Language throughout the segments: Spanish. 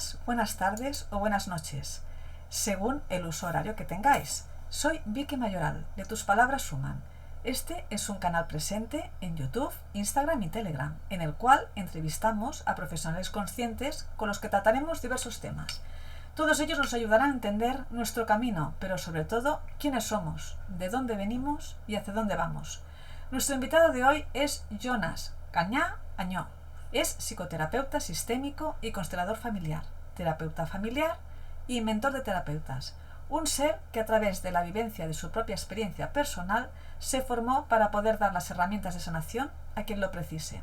días, buenas tardes o buenas noches, según el uso horario que tengáis. Soy Vicky Mayoral, de Tus Palabras Suman. Este es un canal presente en YouTube, Instagram y Telegram, en el cual entrevistamos a profesionales conscientes con los que trataremos diversos temas. Todos ellos nos ayudarán a entender nuestro camino, pero sobre todo quiénes somos, de dónde venimos y hacia dónde vamos. Nuestro invitado de hoy es Jonas Cañá Añó. Es psicoterapeuta sistémico y constelador familiar, terapeuta familiar y mentor de terapeutas. Un ser que a través de la vivencia de su propia experiencia personal se formó para poder dar las herramientas de sanación a quien lo precise.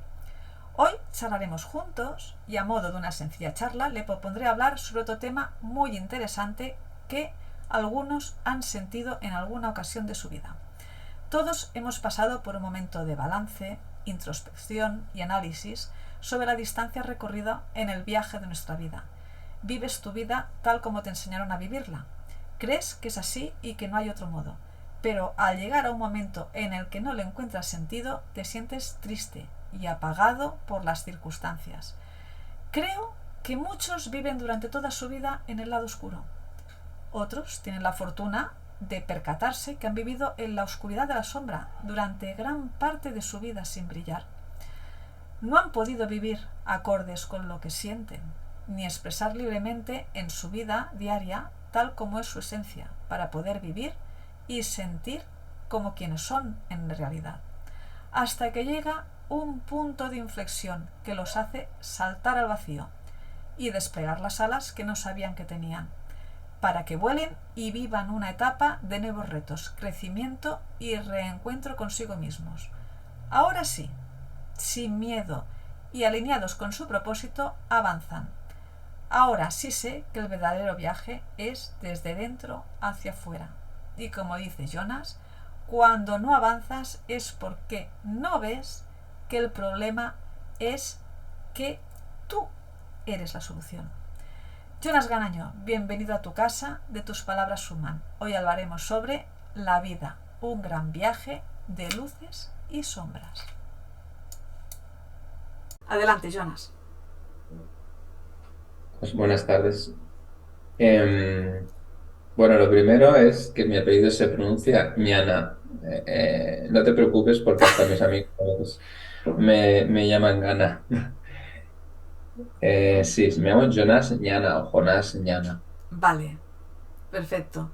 Hoy charlaremos juntos y a modo de una sencilla charla le propondré hablar sobre otro tema muy interesante que algunos han sentido en alguna ocasión de su vida. Todos hemos pasado por un momento de balance, introspección y análisis sobre la distancia recorrida en el viaje de nuestra vida. Vives tu vida tal como te enseñaron a vivirla. Crees que es así y que no hay otro modo. Pero al llegar a un momento en el que no le encuentras sentido, te sientes triste y apagado por las circunstancias. Creo que muchos viven durante toda su vida en el lado oscuro. Otros tienen la fortuna de percatarse que han vivido en la oscuridad de la sombra durante gran parte de su vida sin brillar. No han podido vivir acordes con lo que sienten, ni expresar libremente en su vida diaria tal como es su esencia, para poder vivir y sentir como quienes son en realidad, hasta que llega un punto de inflexión que los hace saltar al vacío y desplegar las alas que no sabían que tenían, para que vuelen y vivan una etapa de nuevos retos, crecimiento y reencuentro consigo mismos. Ahora sí, sin miedo y alineados con su propósito, avanzan. Ahora sí sé que el verdadero viaje es desde dentro hacia afuera. Y como dice Jonas, cuando no avanzas es porque no ves que el problema es que tú eres la solución. Jonas Ganaño, bienvenido a tu casa de Tus Palabras Suman. Hoy hablaremos sobre la vida, un gran viaje de luces y sombras. Adelante, Jonas. Pues buenas tardes. Bueno, lo primero es que mi apellido se pronuncia Ñana. No te preocupes porque hasta mis amigos me llaman Gana. Sí, me llamo Jonas Ñana o Jonás Ñana. Vale, perfecto.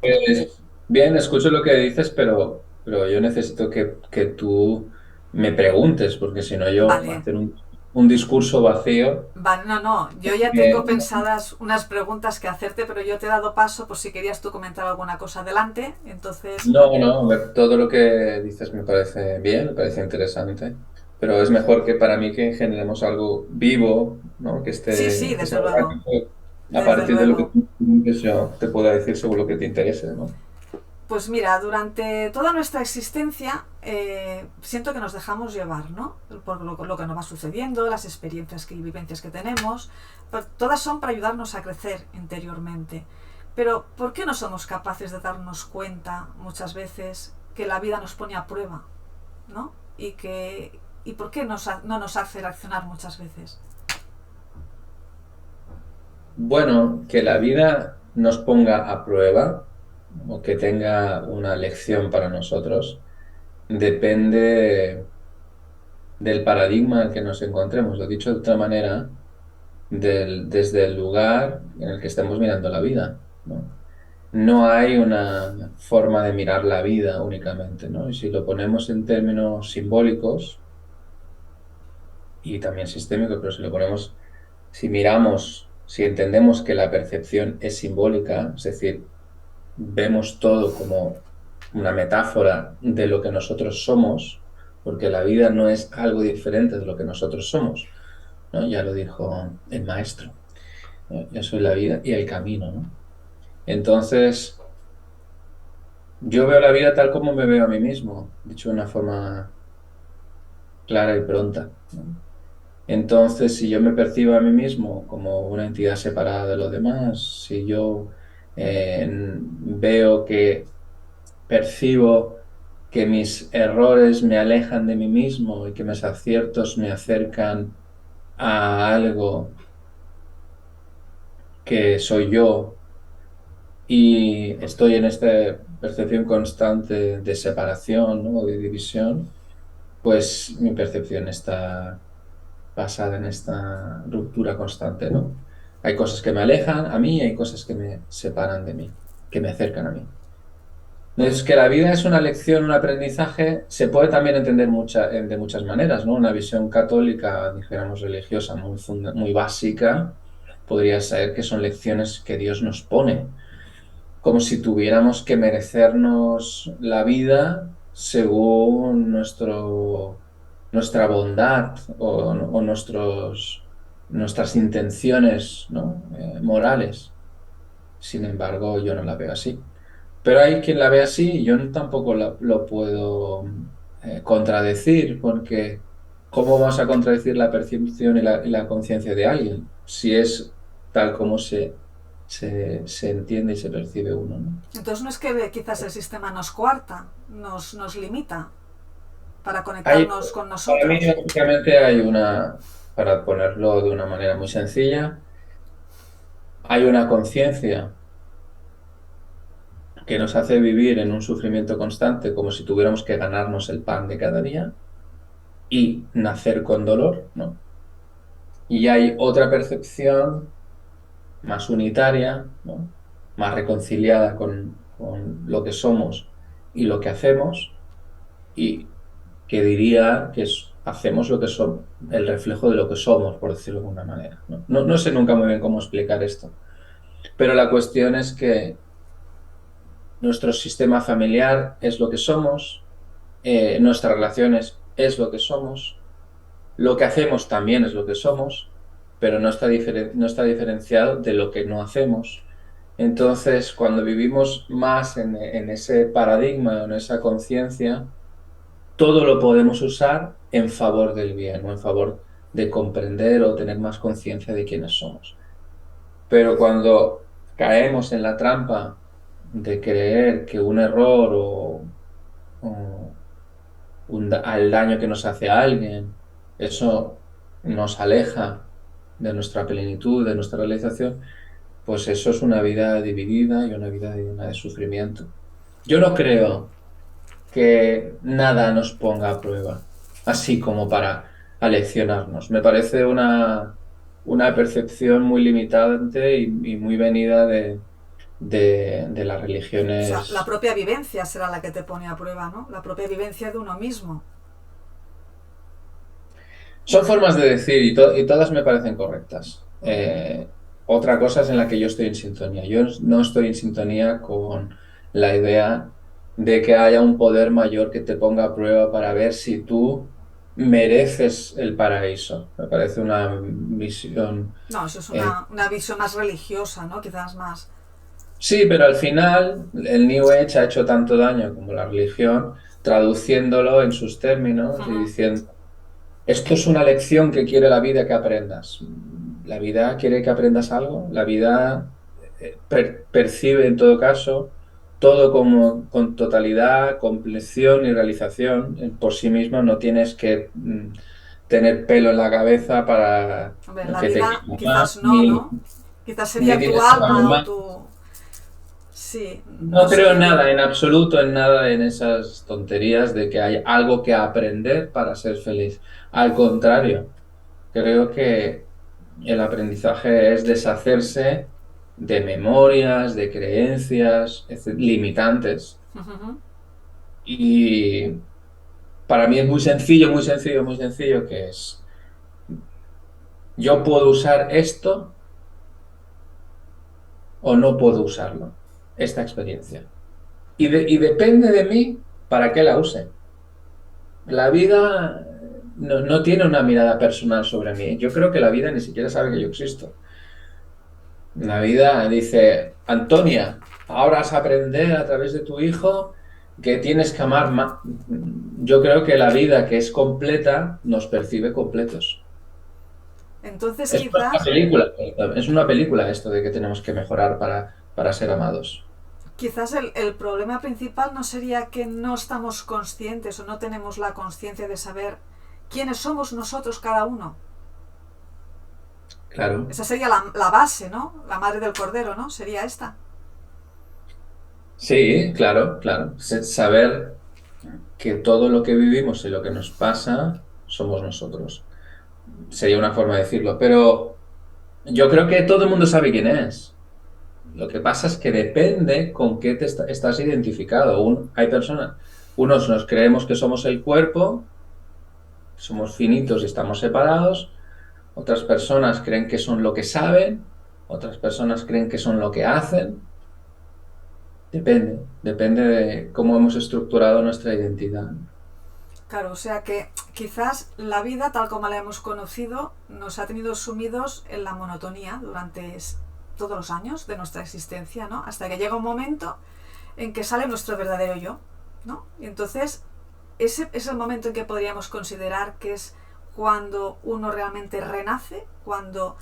Bien, escucho lo que dices, pero yo necesito que tú me preguntes porque si no yo Vale. hacer un discurso vacío. Vale, no, yo ya eh, tengo pensadas unas preguntas que hacerte, pero yo te he dado paso por si querías tú comentar alguna cosa adelante, entonces, No, todo lo que dices me parece bien, me parece interesante, pero es mejor que para mí que generemos algo vivo, ¿no? sí, sí, Que desde sea luego, orgánico, a desde partir de lo que luego. tú preguntes, yo te pueda decir según lo que te interese, ¿no? Pues mira, durante toda nuestra existencia siento que nos dejamos llevar, ¿no? Por lo que nos va sucediendo, las experiencias y vivencias que tenemos, todas son para ayudarnos a crecer interiormente. Pero ¿por qué no somos capaces de darnos cuenta muchas veces que la vida nos pone a prueba, ¿no? ¿Y por qué no nos hace reaccionar muchas veces? Bueno, que la vida nos ponga a prueba o que tenga una lección para nosotros depende del paradigma en el que nos encontremos. Lo dicho de otra manera, desde el lugar en el que estemos mirando la vida, ¿no? No hay una forma de mirar la vida únicamente, ¿no? Y si lo ponemos en términos simbólicos y también sistémicos, pero si lo ponemos, si miramos, si entendemos que la percepción es simbólica, es decir, vemos todo como una metáfora de lo que nosotros somos, porque la vida no es algo diferente de lo que nosotros somos, ¿no? Ya lo dijo el maestro, ¿no? Yo soy la vida y el camino, ¿no? Entonces, yo veo la vida tal como me veo a mí mismo, dicho de una forma clara y pronta, ¿no? Entonces, si yo me percibo a mí mismo como una entidad separada de los demás, si yo veo que percibo que mis errores me alejan de mí mismo y que mis aciertos me acercan a algo que soy yo y estoy en esta percepción constante de separación, ¿no? O de división, pues mi percepción está basada en esta ruptura constante, ¿no? Hay cosas que me alejan a mí y hay cosas que me separan de mí, que me acercan a mí. Es que la vida es una lección, un aprendizaje, se puede también entender de muchas maneras, ¿no? Una visión católica, dijéramos, religiosa, muy básica, podría ser que son lecciones que Dios nos pone, como si tuviéramos que merecernos la vida según nuestra bondad o nuestras intenciones, ¿no? Morales. Sin embargo, yo no la veo así. Pero hay quien la ve así y yo tampoco lo puedo contradecir, porque ¿cómo vamos a contradecir la percepción y la conciencia de alguien si es tal como se entiende y se percibe uno, ¿no? Entonces no es que quizás el sistema nos coarta, nos limita para Hay, conectarnos con para mí, nosotros. básicamente, para ponerlo de una manera muy sencilla, hay una conciencia que nos hace vivir en un sufrimiento constante, como si tuviéramos que ganarnos el pan de cada día y nacer con dolor, ¿no? Y hay otra percepción más unitaria, ¿no? Más reconciliada con lo que somos y lo que hacemos, y que diría que hacemos lo que somos, el reflejo de lo que somos, por decirlo de alguna manera, ¿no? No sé nunca muy bien cómo explicar esto, pero la cuestión es que nuestro sistema familiar es lo que somos, nuestras relaciones es lo que somos, lo que hacemos también es lo que somos, pero no está diferenciado de lo que no hacemos. Entonces, cuando vivimos más en ese paradigma, en esa conciencia, todo lo podemos usar en favor del bien o en favor de comprender o tener más conciencia de quiénes somos. Pero cuando caemos en la trampa de creer que un error o al daño que nos hace a alguien, eso nos aleja de nuestra plenitud, de nuestra realización, pues eso es una vida dividida y una vida llena de sufrimiento. Yo no creo que nada nos ponga a prueba, así como para aleccionarnos. Me parece una percepción muy limitante y muy venida de las O sea, la religiones. propia vivencia será la que te pone a prueba, ¿no? La propia vivencia de uno mismo. Son formas de decir y todas me parecen correctas. Otra cosa es en la que yo estoy en sintonía. Yo no estoy en sintonía con la idea de que haya un poder mayor que te ponga a prueba para ver si tú mereces el paraíso. Me parece una visión. No, eso es eh, una visión más religiosa, ¿no? Quizás más. sí, pero al final el New Age ha hecho tanto daño como la religión, traduciéndolo en sus términos y Uh-huh. diciendo. Esto es una lección que quiere la vida que aprendas. La vida quiere que aprendas algo. La vida percibe en todo caso todo como con totalidad, compleción y realización por sí mismo. No tienes que tener pelo en la cabeza para Hombre, en la que te vida quiera más, quizás no, ni, ¿no? Quizás ni sería tu tienes que amar alma o más. tu... Sí, No no creo sería tu... nada, en absoluto, en nada en esas tonterías de que hay algo que aprender para ser feliz. Al contrario. Creo que el aprendizaje es deshacerse de memorias, de creencias limitantes. Uh-huh. Y para mí es muy sencillo, muy sencillo, muy sencillo, que es, yo puedo usar esto o no puedo usarlo, esta experiencia. Y depende de mí para qué la use. La vida no tiene una mirada personal sobre mí. Yo creo que la vida ni siquiera sabe que yo existo. La vida dice, Antonia, ahora vas a aprender a través de tu hijo que tienes que amar más. Yo creo que la vida que es completa nos percibe completos. Entonces Una quizás, película, es una película esto de que tenemos que mejorar para ser amados. quizás el problema principal no sería que no estamos conscientes o no tenemos la conciencia de saber quiénes somos nosotros cada uno. Claro. Esa sería la base, ¿no? La madre del cordero, ¿no? Sería esta. Sí, claro, claro. Saber que todo lo que vivimos y lo que nos pasa somos nosotros. Sería una forma de decirlo. Pero yo creo que todo el mundo sabe quién es. Lo que pasa es que depende con qué estás identificado. Hay personas, unos nos creemos que somos el cuerpo, somos finitos y estamos separados. Otras personas creen que son lo que saben. Otras personas creen que son lo que hacen. Depende de cómo hemos estructurado nuestra identidad. Claro, o sea que quizás la vida tal como la hemos conocido nos ha tenido sumidos en la monotonía durante todos los años de nuestra existencia, ¿no? Hasta que llega un momento en que sale nuestro verdadero yo, ¿no? Y entonces ese es el momento en que podríamos considerar que es cuando uno realmente renace, cuando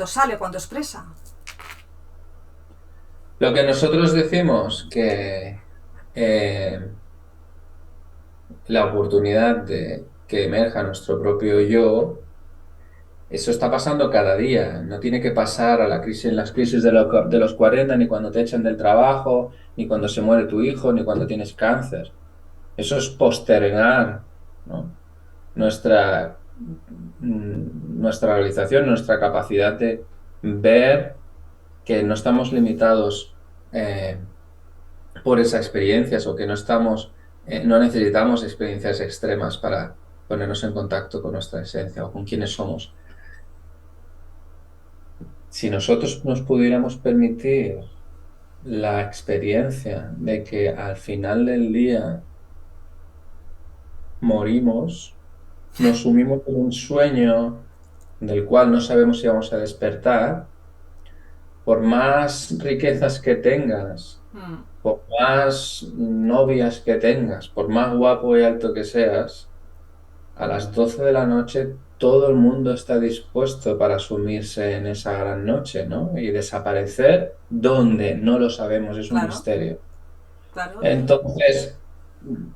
sale, cuando expresa. Lo que nosotros decimos que eh, la oportunidad de que emerja nuestro propio yo, eso está pasando cada día. No tiene que pasar a la crisis, en las crisis de los 40, ni cuando te echan del trabajo, ni cuando se muere tu hijo, ni cuando tienes cáncer. Eso es postergar, ¿no? Nuestra realización, nuestra capacidad de ver que no estamos limitados por esas experiencias o que no necesitamos experiencias extremas para ponernos en contacto con nuestra esencia o con quienes somos. Si nosotros nos pudiéramos permitir la experiencia de que al final del día morimos, nos sumimos en un sueño del cual no sabemos si vamos a despertar, por más riquezas que tengas, Mm, por más novias que tengas, por más guapo y alto que seas, a las 12 de la noche todo el mundo está dispuesto para sumirse en esa gran noche, ¿no? Y desaparecer, ¿dónde? No lo sabemos, es un claro, misterio. claro. Entonces,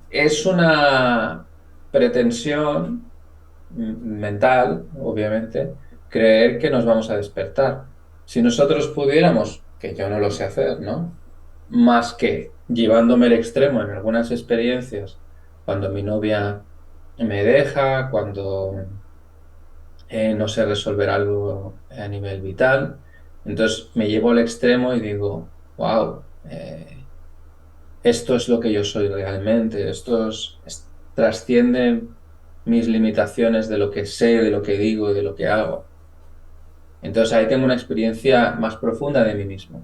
es una pretensión mental, obviamente, creer que nos vamos a despertar. Si nosotros pudiéramos, que yo no lo sé hacer, ¿no? Más que llevándome el extremo en algunas experiencias, cuando mi novia me deja, cuando no sé resolver algo a nivel vital, entonces me llevo al extremo y digo, wow, esto es lo que yo soy realmente, trasciende mis limitaciones de lo que sé, de lo que digo, de lo que hago. Entonces ahí tengo una experiencia más profunda de mí mismo.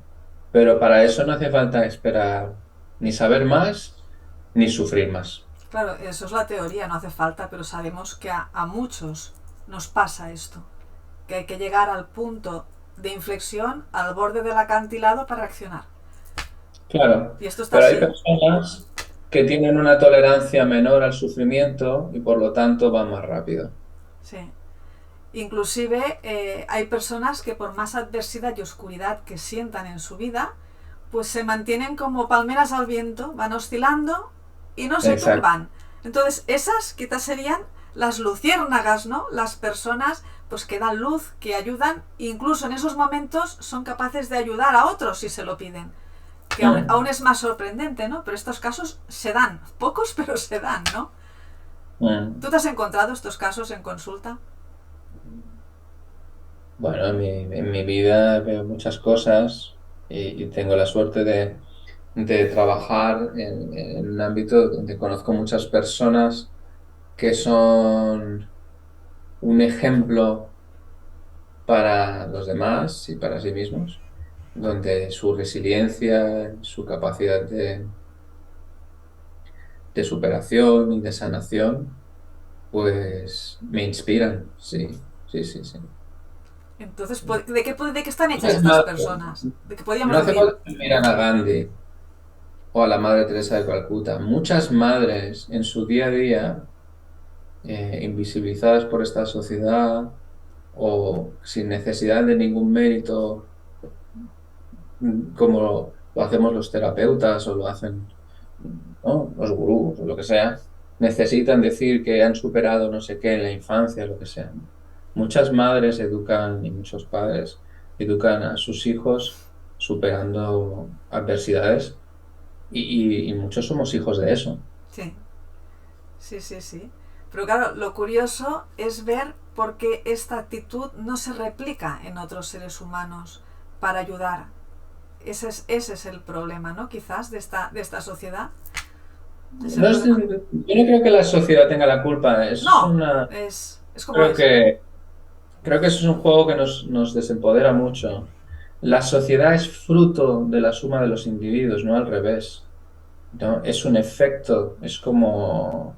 Pero para eso no hace falta esperar ni saber más ni sufrir más. Claro, eso es la teoría, no hace falta, pero sabemos que a muchos nos pasa esto, que hay que llegar al punto de inflexión, al borde del acantilado para reaccionar. Claro, Y esto está pero hay así. personas que tienen una tolerancia menor al sufrimiento y por lo tanto van más rápido. Sí. Inclusive hay personas que por más adversidad y oscuridad que sientan en su vida, pues se mantienen como palmeras al viento, van oscilando y no se Exacto. tumban. Entonces esas quizás serían las luciérnagas, ¿no? Las personas pues que dan luz, que ayudan, incluso en esos momentos son capaces de ayudar a otros si se lo piden. Que aún Mm, es más sorprendente, ¿no? Pero estos casos se dan, pocos pero se dan, ¿no? ¿Tú mm. te has encontrado estos casos en consulta? Bueno, en mi vida veo muchas cosas y tengo la suerte de trabajar en un ámbito donde conozco muchas personas que son un ejemplo para los demás y para sí mismos, donde su resiliencia, su capacidad de superación y de sanación, pues me inspiran, sí, sí, sí, sí. Entonces, ¿de qué están hechas Muchas estas madres, personas? ¿De qué no podríamos hace decir? falta que miran a Gandhi o a la Madre Teresa de Calcuta. Muchas madres en su día a día, invisibilizadas por esta sociedad o sin necesidad de ningún mérito, como lo hacemos los terapeutas o lo hacen, ¿no? Los gurús o lo que sea, necesitan decir que han superado no sé qué en la infancia, lo que sea, ¿no? muchas madres educan y muchos padres educan a sus hijos superando adversidades y muchos somos hijos de eso. Sí, sí, sí, sí. Pero claro, lo curioso es ver por qué esta actitud no se replica en otros seres humanos para ayudar. Ese es el problema, ¿no? Quizás de esta sociedad. Es el No yo problema. no creo que la sociedad tenga la culpa. Es No, una, es como creo es. que, creo que eso es un juego que nos desempodera mucho. La sociedad es fruto de la suma de los individuos, no al revés. ¿No? Es un efecto, es como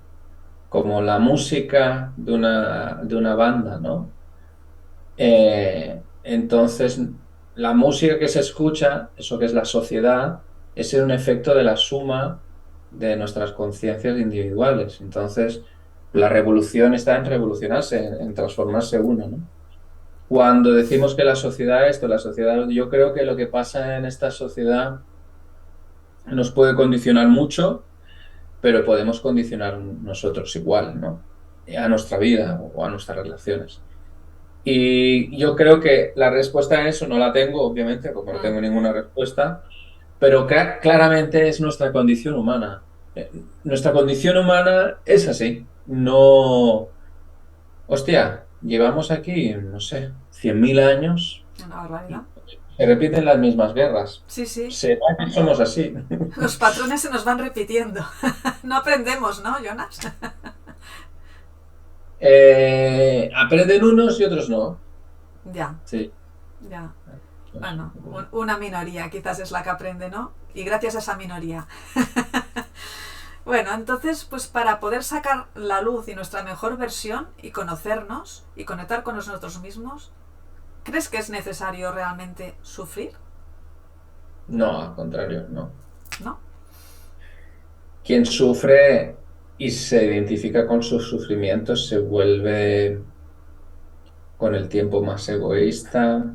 la música de una banda, ¿no? Entonces, la música que se escucha, eso que es la sociedad, es un efecto de la suma de nuestras conciencias individuales. Entonces, la revolución está en revolucionarse, en transformarse uno, ¿no? Cuando decimos que la sociedad esto, la sociedad, yo creo que lo que pasa en esta sociedad nos puede condicionar mucho, pero podemos condicionar nosotros igual, ¿no? A nuestra vida o a nuestras relaciones. Y yo creo que la respuesta a eso no la tengo, obviamente, como no Mm. tengo ninguna respuesta, pero claramente es nuestra condición humana. Nuestra condición humana es así. No, hostia, llevamos aquí, no sé, 100.000 años Una y barbaridad. se repiten las mismas guerras. Sí, sí. ¿Será que somos así? Los patrones se nos van repitiendo. No aprendemos, ¿no, Jonas? Aprenden unos y otros no. Ya, Sí. ya. Bueno, una minoría quizás es la que aprende, ¿no? Y gracias a esa minoría. Bueno, entonces, pues para poder sacar la luz y nuestra mejor versión y conocernos y conectar con nosotros mismos, ¿crees que es necesario realmente sufrir? No, al contrario, no. ¿No? Quien sufre y se identifica con sus sufrimientos se vuelve con el tiempo más egoísta,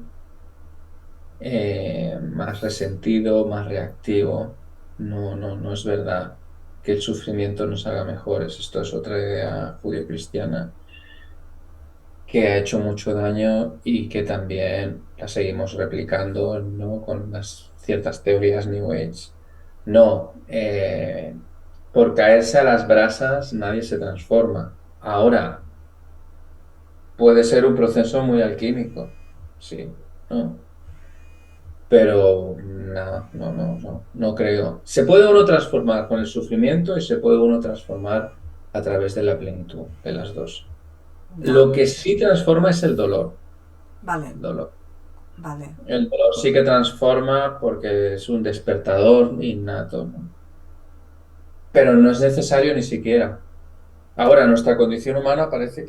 más resentido, más reactivo. No, no, no es verdad que el sufrimiento nos haga mejores. Esto es otra idea judio-cristiana que ha hecho mucho daño y que también la seguimos replicando, ¿no? Con las ciertas teorías New Age. No, por caerse a las brasas nadie se transforma. Ahora, puede ser un proceso muy alquímico, sí, ¿no? Pero no, no, no, no, no creo. Se puede uno transformar con el sufrimiento y se puede uno transformar a través de la plenitud, de las dos. Ya. Lo que sí transforma es el dolor. Vale, El dolor. vale. El dolor sí que transforma porque es un despertador innato, ¿no? Pero no es necesario ni siquiera. Ahora, nuestra condición humana parece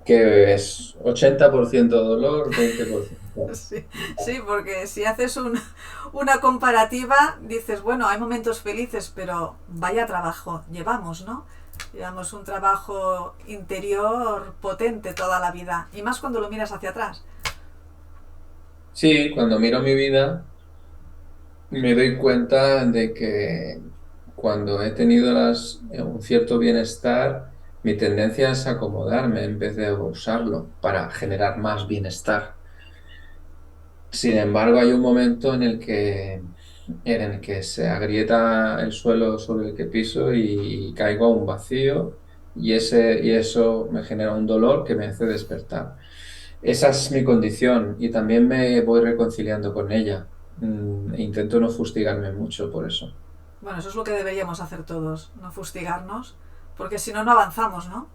que es 80% dolor, 20%. Sí, sí, porque si haces una comparativa, dices, bueno, hay momentos felices, pero vaya trabajo llevamos, ¿no? Llevamos un trabajo interior potente toda la vida, y más cuando lo miras hacia atrás. Sí, cuando miro mi vida, me doy cuenta de que cuando he tenido un cierto bienestar, mi tendencia es acomodarme en vez de usarlo para generar más bienestar. Sin embargo, hay un momento en el que se agrieta el suelo sobre el que piso y caigo a un vacío y eso me genera un dolor que me hace despertar. Esa es mi condición y también me voy reconciliando con ella. E intento no fustigarme mucho por eso. Bueno, eso es lo que deberíamos hacer todos, no fustigarnos, porque si no, no avanzamos, ¿no?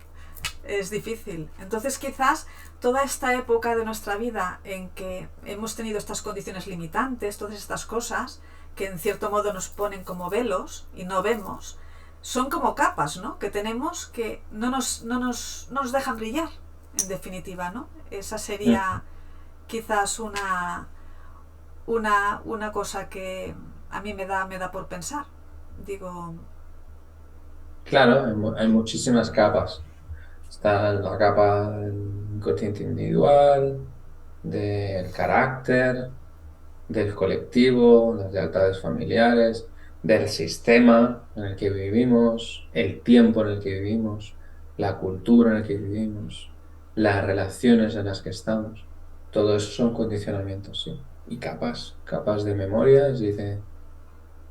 Es difícil. Entonces quizás toda esta época de nuestra vida en que hemos tenido estas condiciones limitantes, todas estas cosas que en cierto modo nos ponen como velos y no vemos, son como capas, ¿no? Que tenemos que no nos dejan brillar, en definitiva, ¿no? Esa Mm. sería quizás una cosa que a mí me da por pensar. Digo, Claro, hay muchísimas capas. Está la capa del inconsciente individual, del carácter, del colectivo, las lealtades familiares, del sistema en el que vivimos, el tiempo en el que vivimos, la cultura en el que vivimos. las relaciones en las que estamos. Todo eso son condicionamientos, sí. Y capas de memorias y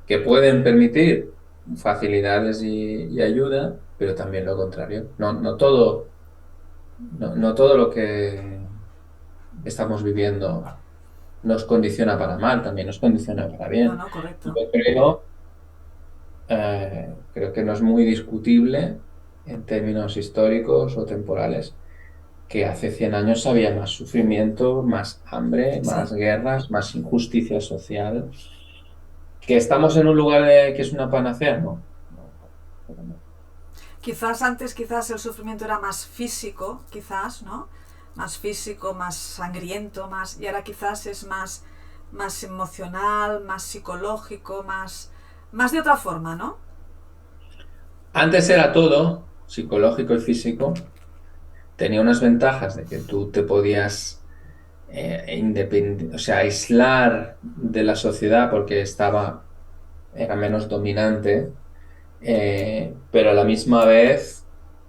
que pueden permitir facilidades y ayuda, pero también lo contrario. No todo lo que estamos viviendo nos condiciona para mal, también nos condiciona para No, bien. no, Yo correcto. creo que no es muy discutible en términos históricos o temporales que hace 100 años había más sufrimiento, más hambre, Sí. más guerras, más injusticia social. ¿Que estamos en un lugar que es una panacea? No. Pero no. Quizás antes, quizás el sufrimiento era más físico, quizás, ¿no? Más físico, más sangriento, más... Y ahora quizás es más emocional, más psicológico, más de otra forma, ¿no? Antes era todo psicológico y físico. Tenía unas ventajas de que tú te podías o sea, aislar de la sociedad porque era menos dominante, pero a la misma vez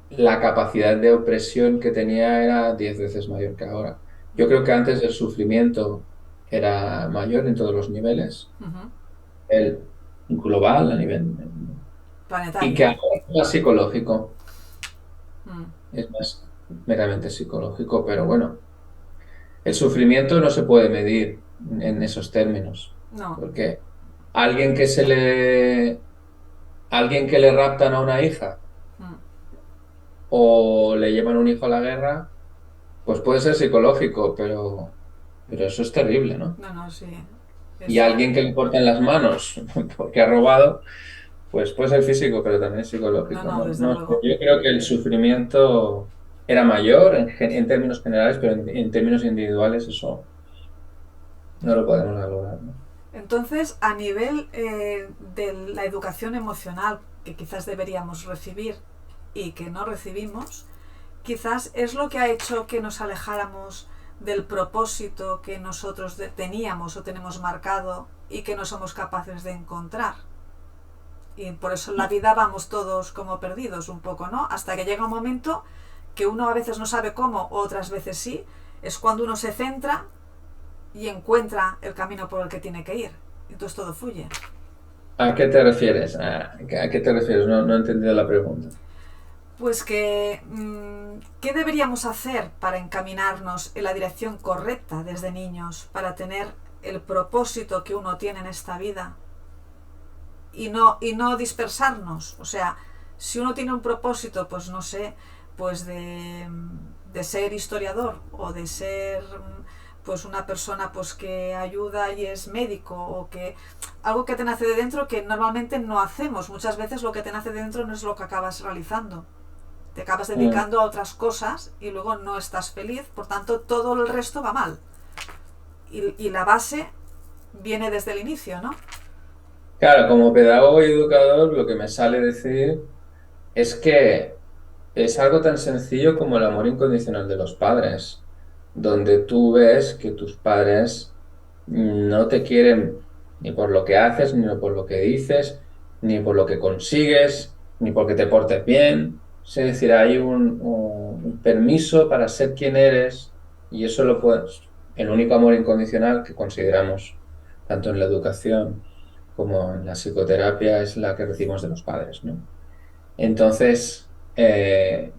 la capacidad de opresión que tenía era 10 veces mayor que ahora. Yo creo que antes el sufrimiento era mayor en todos los niveles, Ujú. el global a nivel, y que Planetario. ahora es más psicológico, Mm. es más meramente psicológico, pero bueno, el sufrimiento no se puede medir en esos términos, No. porque alguien que se le, alguien que le raptan a una hija Mm. o le llevan un hijo a la guerra, pues puede ser psicológico, pero eso es terrible, ¿no? No, no, sí. Y Es, alguien que le cortan las manos porque ha robado, pues puede ser físico, pero también es no, psicológico, no, ¿no? desde No sé, luego. yo creo que el sufrimiento era mayor en términos generales, pero en términos individuales eso no lo podemos valorar, ¿no? Entonces, a nivel de la educación emocional que quizás deberíamos recibir y que no recibimos, quizás es lo que ha hecho que nos alejáramos del propósito que nosotros teníamos o tenemos marcado y que no somos capaces de encontrar. Y por eso en la vida vamos todos como perdidos un poco, ¿no? Hasta que llega un momento que uno a veces no sabe cómo, otras veces sí, es cuando uno se centra y encuentra el camino por el que tiene que ir. Entonces todo fluye. ¿A qué te refieres? ¿A qué te refieres? No he entendido la pregunta. Pues que, ¿qué deberíamos hacer para encaminarnos en la dirección correcta desde niños, para tener el propósito que uno tiene en esta vida y no dispersarnos? O sea, si uno tiene un propósito, pues no sé, pues de ser historiador o de ser pues una persona pues que ayuda y es médico o que algo que te nace de dentro que normalmente no hacemos. Muchas veces lo que te nace de dentro no es lo que acabas realizando. Te acabas Mm. dedicando a otras cosas y luego no estás feliz, por tanto todo el resto va mal. Y la base viene desde el inicio, ¿no? Claro, como pedagogo y educador, lo que me sale decir es que es algo tan sencillo como el amor incondicional de los padres, donde tú ves que tus padres no te quieren ni por lo que haces, ni por lo que dices, ni por lo que consigues, ni porque te portes bien. Es decir, hay un permiso para ser quien eres y eso lo puedes, el único amor incondicional que consideramos, tanto en la educación como en la psicoterapia, es la que recibimos de los padres, ¿no? Entonces,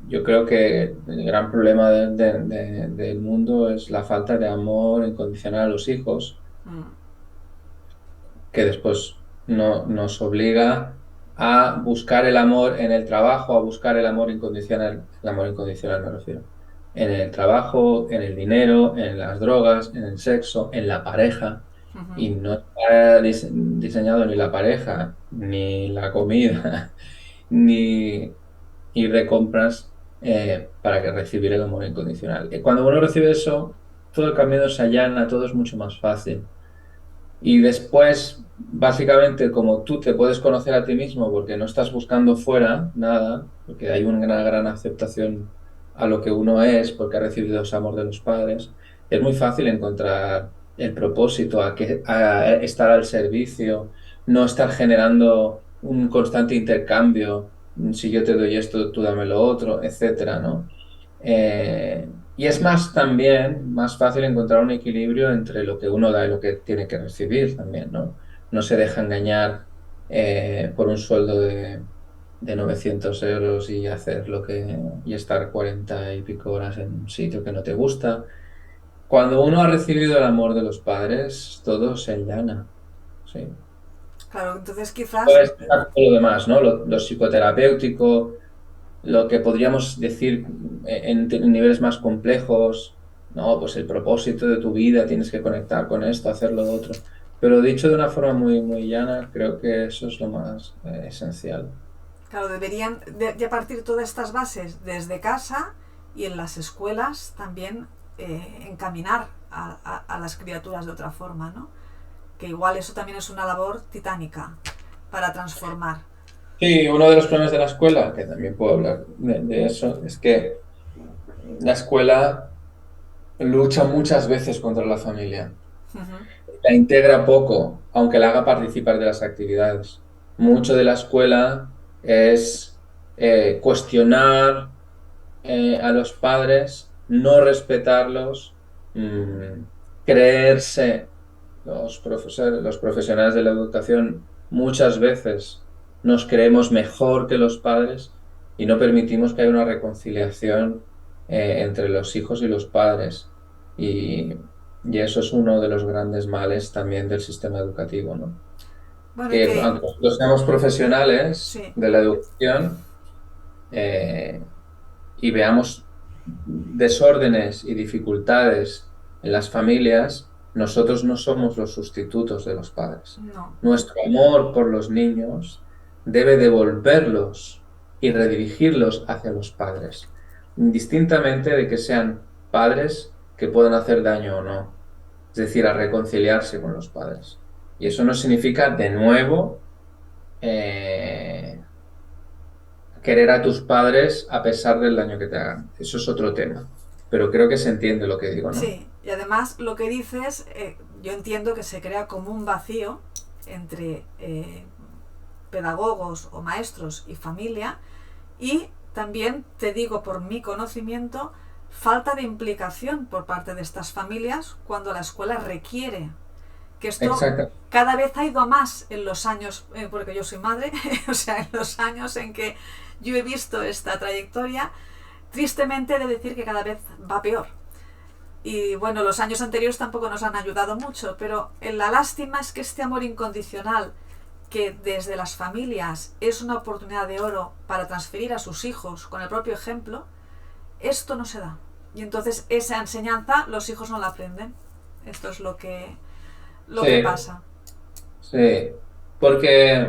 yo creo que el gran problema del mundo es la falta de amor incondicional a los hijos, Mm. que después nos obliga a buscar el amor en el trabajo, a buscar el amor incondicional me refiero, en el trabajo, en el dinero, en las drogas, en el sexo, en la pareja, Uh-huh. y no está diseñado ni la pareja, ni la comida, ni ir de compras para que recibir el amor incondicional. Y cuando uno recibe eso, todo el camino se allana, todo es mucho más fácil. Y después, básicamente, como tú te puedes conocer a ti mismo porque no estás buscando fuera nada, porque hay una gran aceptación a lo que uno es, porque ha recibido ese amor de los padres, es muy fácil encontrar el propósito, a estar al servicio, no estar generando un constante intercambio, si yo te doy esto, tú dame lo otro, etcétera, ¿no? Y es más también más fácil encontrar un equilibrio entre lo que uno da y lo que tiene que recibir también, ¿no? No se deja engañar por un sueldo de 900 euros y hacer y estar 40 y pico horas en un sitio que no te gusta. Cuando uno ha recibido el amor de los padres, todo se allana, sí. Claro, entonces quizás, Puede estar todo lo demás, ¿no? Lo psicoterapéutico, lo que podríamos decir en niveles más complejos, no, pues el propósito de tu vida, tienes que conectar con esto, hacer lo otro. Pero dicho de una forma muy llana, creo que eso es lo más esencial. claro, deberían de partir todas estas bases desde casa y en las escuelas también encaminar a las criaturas de otra forma, ¿no? Que igual eso también es una labor titánica para transformar. Sí, uno de los problemas de la escuela, que también puedo hablar de eso, es que la escuela lucha muchas veces contra la familia. Ujú. La integra poco, aunque la haga participar de las actividades. Mucho de la escuela es cuestionar a los padres, no respetarlos, mm, creerse los profesionales de la educación muchas veces nos creemos mejor que los padres y no permitimos que haya una reconciliación entre los hijos y los padres. Y, y eso es uno de los grandes males también del sistema educativo, ¿no? Bueno, y Que que aunque nosotros seamos profesionales sí, de la educación, eh, y veamos desórdenes y dificultades en las familias, nosotros no somos los sustitutos de los padres. no. Nuestro amor por los niños debe devolverlos y redirigirlos hacia los padres, indistintamente de que sean padres que puedan hacer daño o no, es decir, a reconciliarse con los padres. Y eso no significa, de nuevo, eh, querer a tus padres a pesar del daño que te hagan. Eso es otro tema. Pero creo que se entiende lo que digo, ¿no? Sí, y además lo que dices, yo entiendo que se crea como un vacío entre pedagogos o maestros y familia, y también te digo por mi conocimiento, falta de implicación por parte de estas familias cuando la escuela requiere que esto Exacto. cada vez ha ido a más en los años, porque yo soy madre, o sea, en los años en que yo he visto esta trayectoria, tristemente he de decir que cada vez va peor. Y bueno, los años anteriores tampoco nos han ayudado mucho, pero la lástima es que este amor incondicional, que desde las familias es una oportunidad de oro para transferir a sus hijos con el propio ejemplo, esto no se da. Y entonces esa enseñanza los hijos no la aprenden. Esto es lo que Sí, pasa. sí. Porque,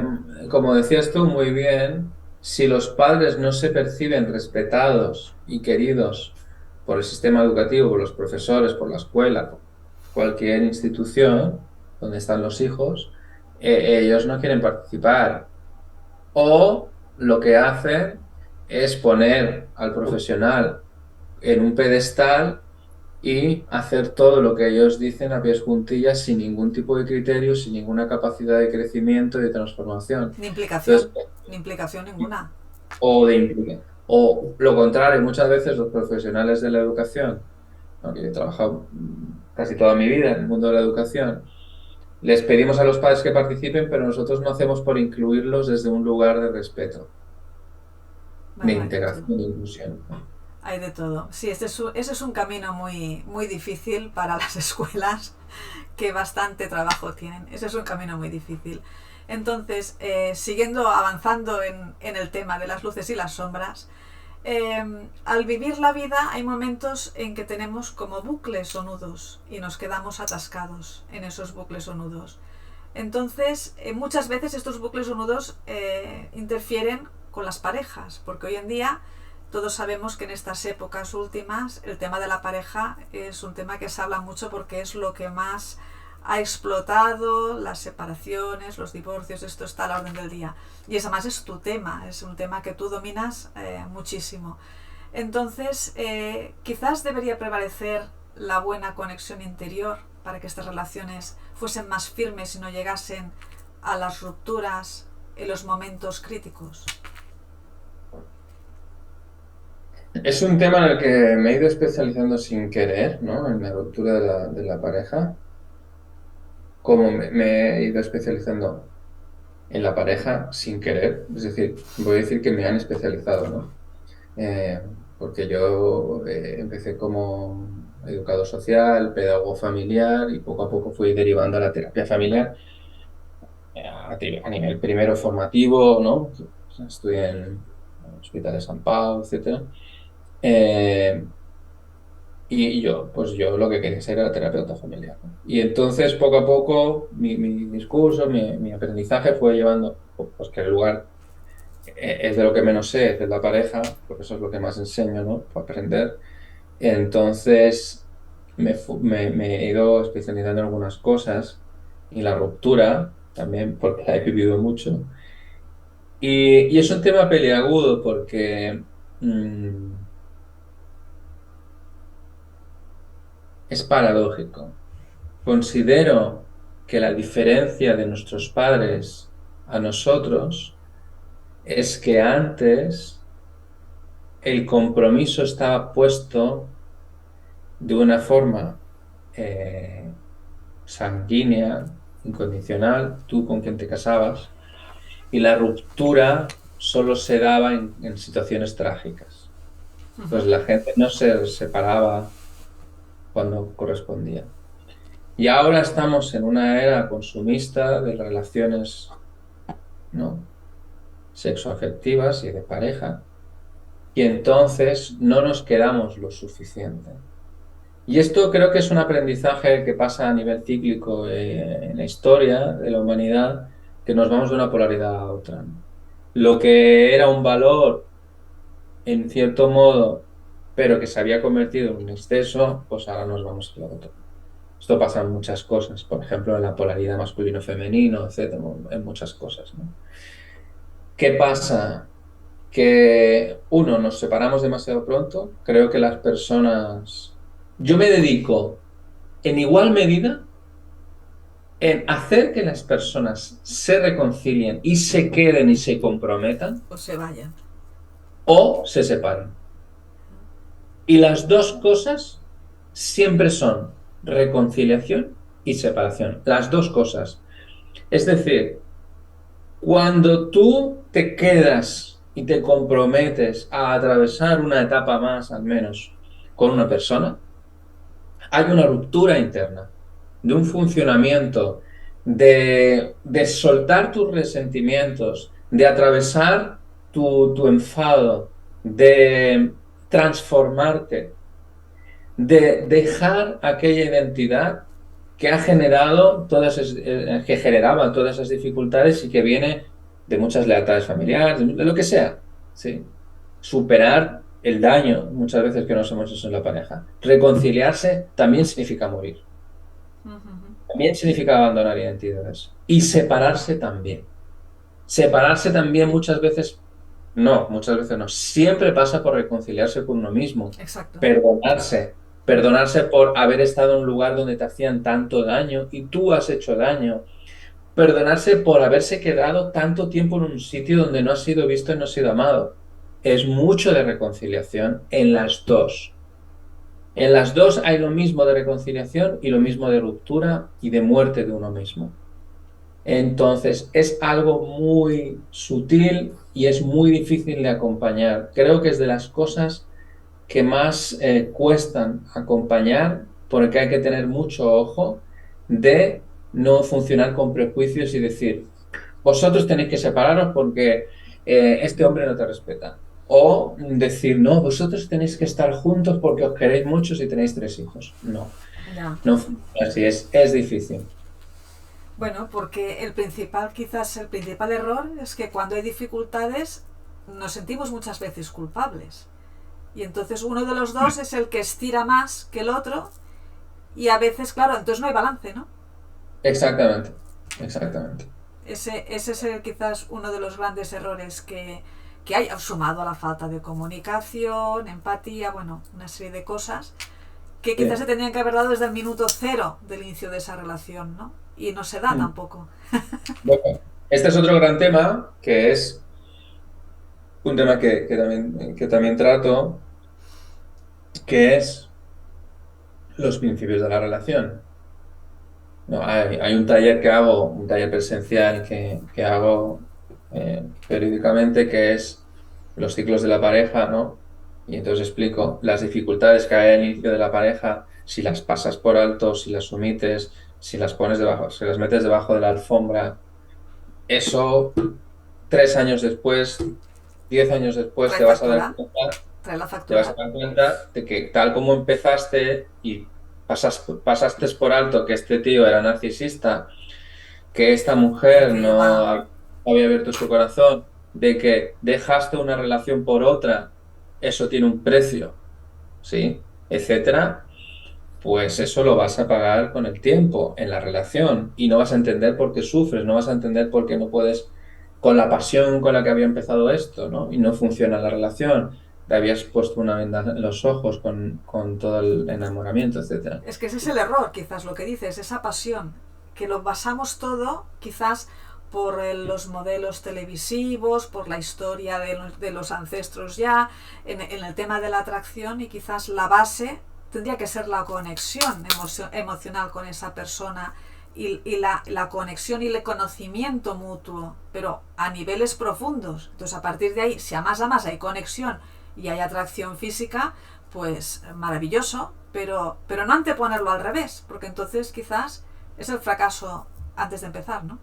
como decías tú muy bien, si los padres no se perciben respetados y queridos por el sistema educativo, por los profesores, por la escuela, por cualquier institución donde están los hijos, ellos no quieren participar. O lo que hacen es poner al profesional en un pedestal y hacer todo lo que ellos dicen a pies juntillas sin ningún tipo de criterio, sin ninguna capacidad de crecimiento y de transformación. Entonces, Ni implicación ninguna. o lo contrario, muchas veces los profesionales de la educación, aunque yo he trabajado casi toda mi vida en el mundo de la educación, les pedimos a los padres que participen, pero nosotros no hacemos por incluirlos desde un lugar de respeto, de Bueno, hay de todo. integración e inclusión. Hay de todo. Sí, ese es un camino muy difícil para las escuelas, que bastante trabajo tienen. Ese es un camino muy difícil. Entonces, siguiendo avanzando en el tema de las luces y las sombras, al vivir la vida hay momentos en que tenemos como bucles o nudos y nos quedamos atascados en esos bucles o nudos. Entonces, muchas veces estos bucles o nudos interfieren con las parejas, porque hoy en día todos sabemos que en estas épocas últimas el tema de la pareja es un tema que se habla mucho porque es lo que más ha explotado, las separaciones, los divorcios, esto está a la orden del día. Y además es tu tema, es un tema que tú dominas muchísimo. Entonces, quizás debería prevalecer la buena conexión interior para que estas relaciones fuesen más firmes y no llegasen a las rupturas en los momentos críticos. Es un tema en el que me he ido especializando sin querer, ¿no? En la ruptura de la pareja. Como me he ido especializando en la pareja sin querer. Es decir, voy a decir que me han especializado, ¿no? Eh, Porque yo empecé como educador social, pedagogo familiar y poco a poco fui derivando a la terapia familiar a nivel primero formativo, ¿no? O sea, estudié en el Hospital de San Pau, etcétera. Eh, y yo, pues yo lo que quería ser era terapeuta familiar, ¿no? Y entonces, poco a poco, mi discurso, mi aprendizaje fue llevando, pues que el lugar es de lo que menos sé, es de la pareja, porque eso es lo que más enseño, ¿no? Para aprender. Entonces, me he ido especializando en algunas cosas y la ruptura también, porque la he vivido mucho. Y es un tema peliagudo porque mm, es paradójico. Considero que la diferencia de nuestros padres a nosotros es que antes el compromiso estaba puesto de una forma eh, sanguínea, incondicional, tú con quien te casabas, y la ruptura solo se daba en situaciones trágicas. Entonces la gente no se separaba cuando correspondía. Y ahora estamos en una era consumista de relaciones, ¿no? Sexoafectivas y de pareja, y entonces no nos quedamos lo suficiente. Y esto creo que es un aprendizaje que pasa a nivel cíclico en la historia de la humanidad, que nos vamos de una polaridad a otra, ¿no? Lo que era un valor, en cierto modo, pero que se había convertido en un exceso, pues ahora nos vamos a lo otro. Esto pasa en muchas cosas, por ejemplo, en la polaridad masculino-femenino, etcétera, en muchas cosas, ¿no? ¿Qué pasa? Que uno, nos separamos demasiado pronto. Creo que las personas... Yo me dedico en igual medida en hacer que las personas se reconcilien y se queden y se comprometan O se vayan. o se separen. Y las dos cosas siempre son reconciliación y separación. Las dos cosas. Es decir, cuando tú te quedas y te comprometes a atravesar una etapa más, al menos, con una persona, hay una ruptura interna de un funcionamiento, de soltar tus resentimientos, de atravesar tu enfado, de transformarte, de dejar aquella identidad que ha generado que generaba todas esas dificultades y que viene de muchas lealtades familiares, de lo que sea, ¿sí? Superar el daño muchas veces que nos hemos hecho en la pareja. Reconciliarse también significa morir, también significa abandonar identidades y separarse también. Separarse también muchas veces no, siempre pasa por reconciliarse con uno mismo, Exacto. perdonarse, perdonarse por haber estado en un lugar donde te hacían tanto daño y tú has hecho daño, perdonarse por haberse quedado tanto tiempo en un sitio donde no has sido visto y no has sido amado. Es mucho de reconciliación en las dos. En las dos hay lo mismo de reconciliación y lo mismo de ruptura y de muerte de uno mismo. Entonces, es algo muy sutil y es muy difícil de acompañar. Creo que es de las cosas que más cuestan acompañar porque hay que tener mucho ojo de no funcionar con prejuicios y decir, vosotros tenéis que separaros porque este hombre no te respeta. O decir, no, vosotros tenéis que estar juntos porque os queréis mucho si tenéis 3 hijos. No, Ya. no funciona así, es difícil. Bueno, porque quizás el principal error es que cuando hay dificultades nos sentimos muchas veces culpables. Y entonces uno de los dos es el que estira más que el otro y a veces, claro, entonces no hay balance, ¿no? Exactamente, exactamente. Ese es quizás uno de los grandes errores que hay, sumado a la falta de comunicación, empatía, bueno, una serie de cosas que quizás Sí. se tendrían que haber dado desde el minuto cero del inicio de esa relación, ¿no? Y no se da Mm. tampoco. Bueno, este es otro gran tema, que es un tema que también trato. que es los principios de la relación. No, hay un taller que hago, un taller presencial que hago periódicamente, que es los ciclos de la pareja, ¿no? Y entonces explico las dificultades que hay al inicio de la pareja, si las pasas por alto, si las omites, si las pones debajo, si las metes debajo de la alfombra. Eso, 3 años después, 10 años después, Trae te vas a dar factura, cuenta trae la te vas a factura. dar cuenta de que tal como empezaste y pasaste por alto que este tío era narcisista, que esta Y mujer que no iba había abierto su corazón, de que dejaste una relación por otra, eso tiene un precio, ¿sí? Etcétera, pues eso lo vas a pagar con el tiempo en la relación y no vas a entender por qué sufres, no vas a entender por qué no puedes, con la pasión con la que había empezado esto, ¿no? Y no funciona la relación, te habías puesto una venda en los ojos con todo el enamoramiento, etcétera. Es que ese es el error, quizás lo que dices, esa pasión, que lo basamos todo quizás por los modelos televisivos, por la historia de los ancestros ya, en el tema de la atracción y quizás la base tendría que ser la conexión emocional con esa persona y la conexión y el conocimiento mutuo, pero a niveles profundos. Entonces a partir de ahí, si a más hay conexión y hay atracción física, pues maravilloso, pero no anteponerlo al revés, porque entonces quizás es el fracaso antes de empezar, ¿no?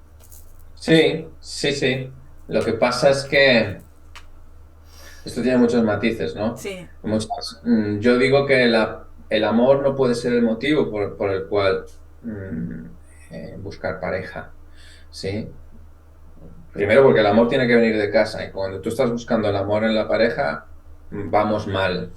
Sí, sí, sí. Lo que pasa es que esto tiene muchos matices, ¿no? Sí, Yo digo que el amor no puede ser el motivo por el cual buscar pareja, ¿sí? Primero porque el amor tiene que venir de casa y cuando tú estás buscando el amor en la pareja, vamos mal.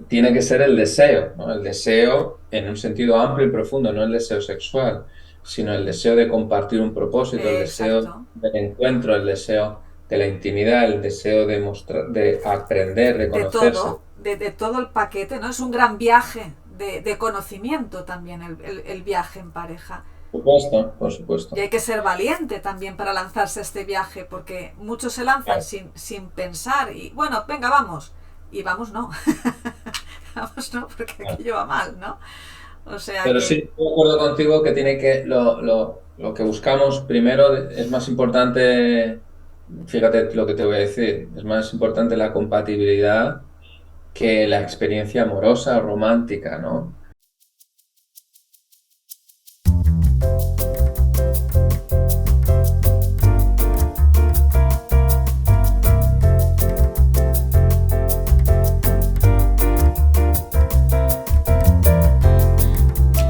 Tiene que ser el deseo, ¿no? El deseo en un sentido amplio y profundo, no el deseo sexual, sino el deseo de compartir un propósito, el deseo exacto. del encuentro, el deseo de la intimidad, el deseo de mostrar, de aprender, de conocerse. De todo el paquete, ¿no? Es un gran viaje de conocimiento también el viaje en pareja. Por supuesto, por Y supuesto. hay que ser valiente también para lanzarse a este viaje, porque muchos se lanzan sin pensar y, bueno, venga, vamos. Y vamos no. Vamos no, porque aquello va mal, ¿no? O sea Pero sí, que, estoy de acuerdo contigo que tiene que lo que buscamos primero es más importante, fíjate lo que te voy a decir, es más importante la compatibilidad que la experiencia amorosa o romántica, ¿no?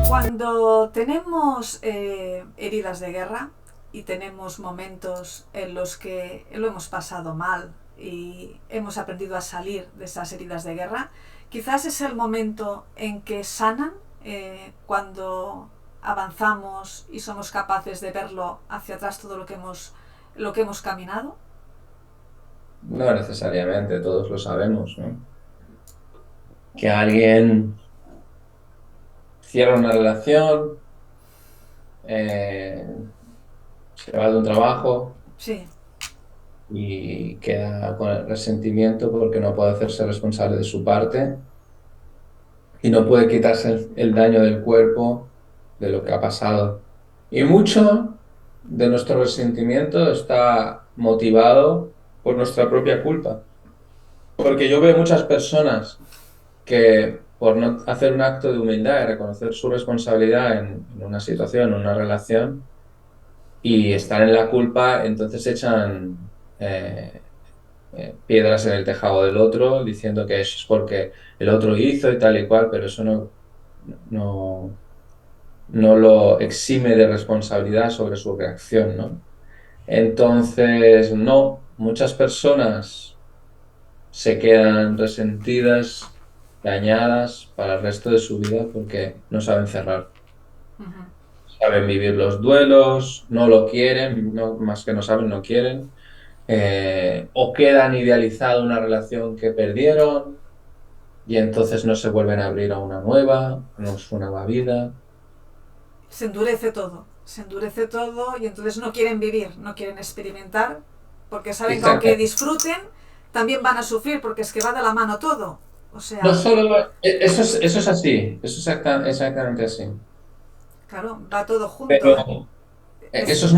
cuando tenemos heridas de guerra y tenemos momentos en los que lo hemos pasado mal y hemos aprendido a salir de esas heridas de guerra, quizás es el momento en que sanan cuando avanzamos y somos capaces de verlo hacia atrás todo lo que hemos caminado. No necesariamente, todos lo sabemos, ¿no? Que alguien cierra una relación, eh, se va de un trabajo Sí, y queda con el resentimiento porque no puede hacerse responsable de su parte y no puede quitarse el daño del cuerpo de lo que ha pasado. Y mucho de nuestro resentimiento está motivado por nuestra propia culpa. Porque yo veo muchas personas que por no hacer un acto de humildad y reconocer su responsabilidad en una situación, en una relación, y estar en la culpa, entonces echan piedras en el tejado del otro, diciendo que eso es porque el otro hizo y tal y cual, pero eso no, no lo exime de responsabilidad sobre su reacción, ¿no? Entonces, no, muchas personas se quedan resentidas, dañadas para el resto de su vida porque no saben cerrar. uh-huh. Saben vivir los duelos, no lo quieren, más que no saben, no quieren, o quedan idealizado una relación que perdieron y entonces no se vuelven a abrir a una nueva, no es una nueva vida. Se endurece todo y entonces no quieren vivir, no quieren experimentar, porque saben que aunque Exactamente. disfruten, también van a sufrir, porque es que va de la mano todo. O No sea, solo, eso es así, eso es exactamente así. claro, va todo junto, ¿eh? Pero Es, eso es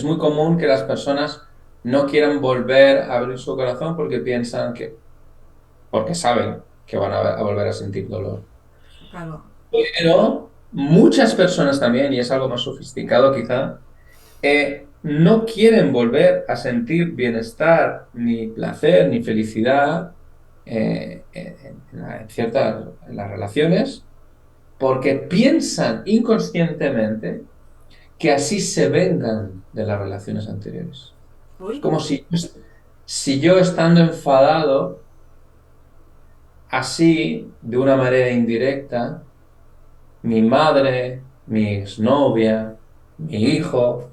muy común que las personas no quieran volver a abrir su corazón porque piensan porque saben que van a volver a sentir dolor. claro, Pero muchas personas también, y es algo más sofisticado quizá, no quieren volver a sentir bienestar, ni placer, ni felicidad en las relaciones, porque piensan inconscientemente que así se vengan de las relaciones anteriores. Es uy, como si yo estando enfadado, así, de una manera indirecta, mi madre, mi exnovia, mi hijo,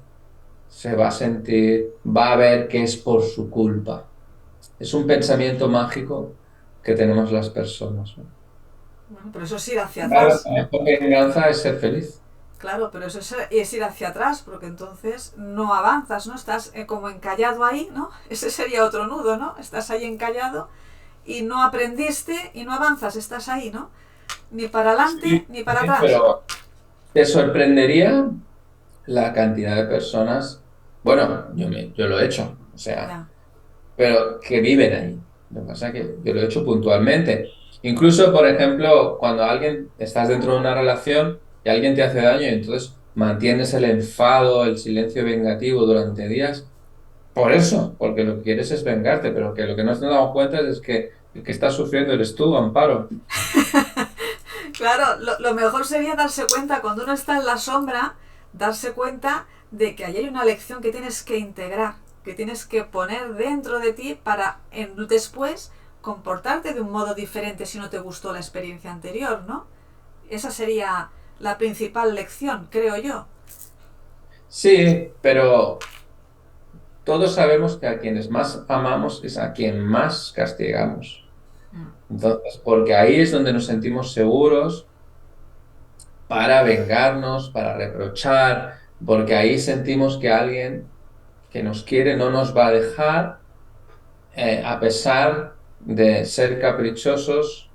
se va a sentir, va a ver que es por su culpa. Es un pensamiento mágico que tenemos las personas, ¿no? bueno, pero eso es ir hacia Claro, atrás. la mejor venganza es ser feliz. Claro, pero eso es ir hacia atrás, porque entonces no avanzas, ¿no? Estás como encallado ahí, ¿no? Ese sería otro nudo, ¿no? Estás ahí encallado y no aprendiste y no avanzas, estás ahí, ¿no? Ni para adelante Sí, ni para sí, atrás. pero te sorprendería la cantidad de personas, bueno, yo lo he hecho, o sea, Ya. pero que viven ahí. Lo que pasa es que yo lo he hecho puntualmente. Incluso, por ejemplo, cuando alguien estás dentro de una relación y alguien te hace daño y entonces mantienes el enfado, el silencio vengativo durante días, por eso, porque lo que quieres es vengarte, pero que lo que no te has dado cuenta es que el que está sufriendo eres tú, Amparo. Claro, lo mejor sería darse cuenta cuando uno está en la sombra, darse cuenta de que ahí hay una lección que tienes que integrar, que tienes que poner dentro de ti para después comportarte de un modo diferente si no te gustó la experiencia anterior, ¿no? Esa sería la principal lección, creo yo. Sí, pero todos sabemos que a quienes más amamos es a quien más castigamos. Entonces, porque ahí es donde nos sentimos seguros para vengarnos, para reprochar, porque ahí sentimos que alguien que nos quiere no nos va a dejar, a pesar de ser caprichosos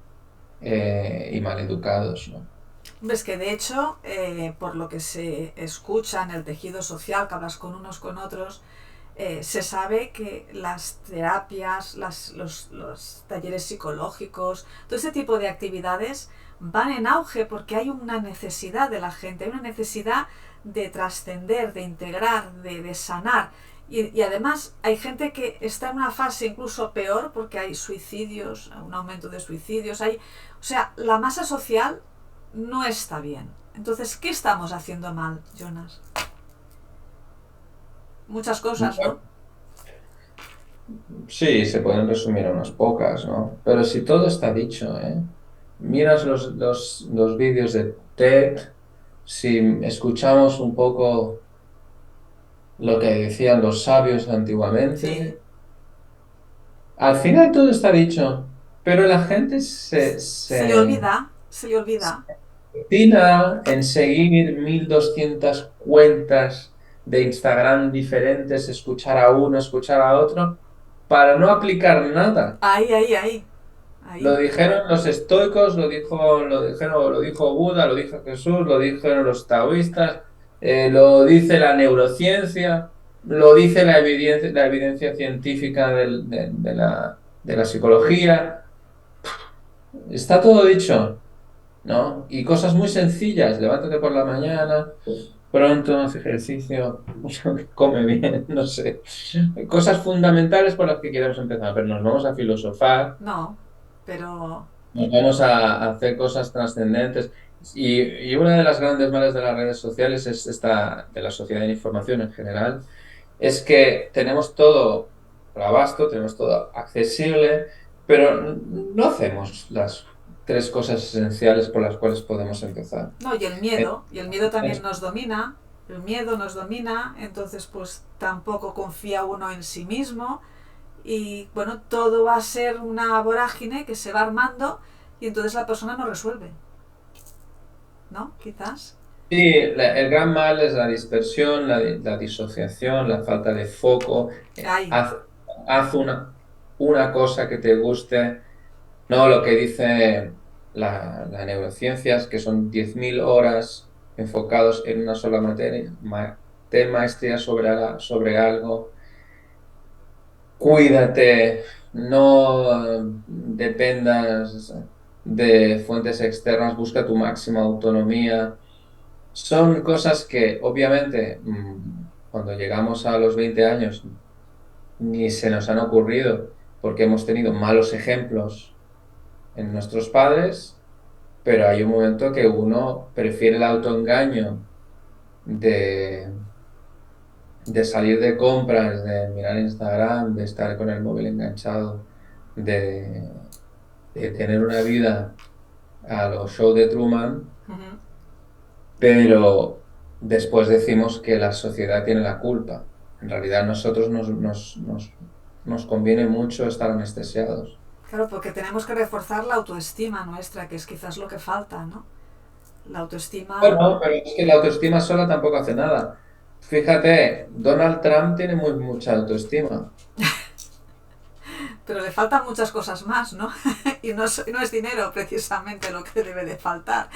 y maleducados, ¿no? Ves que de hecho, por lo que se escucha en el tejido social, que hablas con unos con otros, se sabe que las terapias, los talleres psicológicos, todo ese tipo de actividades van en auge porque hay una necesidad de la gente, hay una necesidad de trascender, de integrar, de sanar. Y además hay gente que está en una fase incluso peor porque hay suicidios, un aumento de suicidios, o sea, la masa social no está bien. Entonces, ¿qué estamos haciendo mal, Jonas? Muchas cosas, ¿no? Sí, se pueden resumir a unas pocas, ¿no? Pero si todo está dicho, ¿eh? Miras los vídeos de TED, si escuchamos un poco lo que decían los sabios Sí, antiguamente, al final todo está dicho, pero la gente se le olvida, se le olvida. obstina en seguir 1200 cuentas de Instagram diferentes, escuchar a uno, escuchar a otro, para no aplicar nada. Ahí, ahí, ahí, Lo ahí. dijeron los estoicos, lo dijo Buda, lo dijo Jesús, lo dijeron los taoístas, lo dice la neurociencia, lo dice la evidencia científica de la psicología. Está todo dicho, ¿no? Y cosas muy sencillas, levántate por la mañana, pronto, haz ejercicio, come bien, no sé. Cosas fundamentales por las que queremos empezar, pero nos vamos a filosofar. No, pero Nos vamos a hacer cosas trascendentes. Y una de las grandes males de las redes sociales es esta, de la sociedad de la información en general, es que tenemos todo al abasto, tenemos todo accesible, pero no hacemos las tres cosas esenciales por las cuales podemos empezar. no, Eh, y el miedo también es- nos domina, el miedo nos domina, entonces pues tampoco confía uno en sí mismo y bueno, todo va a ser una vorágine que se va armando y entonces la persona no resuelve, ¿no? Quizás. sí, el gran mal es la dispersión, la disociación, la falta de foco. Ay, Haz una cosa que te guste. No, lo que dice la neurociencia es que son 10.000 horas enfocados en una sola materia, ten maestría sobre algo, cuídate, no dependas de fuentes externas, busca tu máxima autonomía. Son cosas que obviamente cuando llegamos a los 20 años ni se nos han ocurrido porque hemos tenido malos ejemplos en nuestros padres, pero hay un momento que uno prefiere el autoengaño de, de salir de compras, de mirar Instagram, de estar con el móvil enganchado, de, de tener una vida a los shows de Truman, Ujú. pero después decimos que la sociedad tiene la culpa. En realidad nosotros nos conviene mucho estar anestesiados. Claro, porque tenemos que reforzar la autoestima nuestra, que es quizás lo que falta, ¿no? La autoestima, Bueno, pero es que la autoestima sola tampoco hace nada. Fíjate, Donald Trump tiene mucha autoestima. pero le faltan muchas cosas más, ¿no? No es dinero precisamente lo que debe de faltar.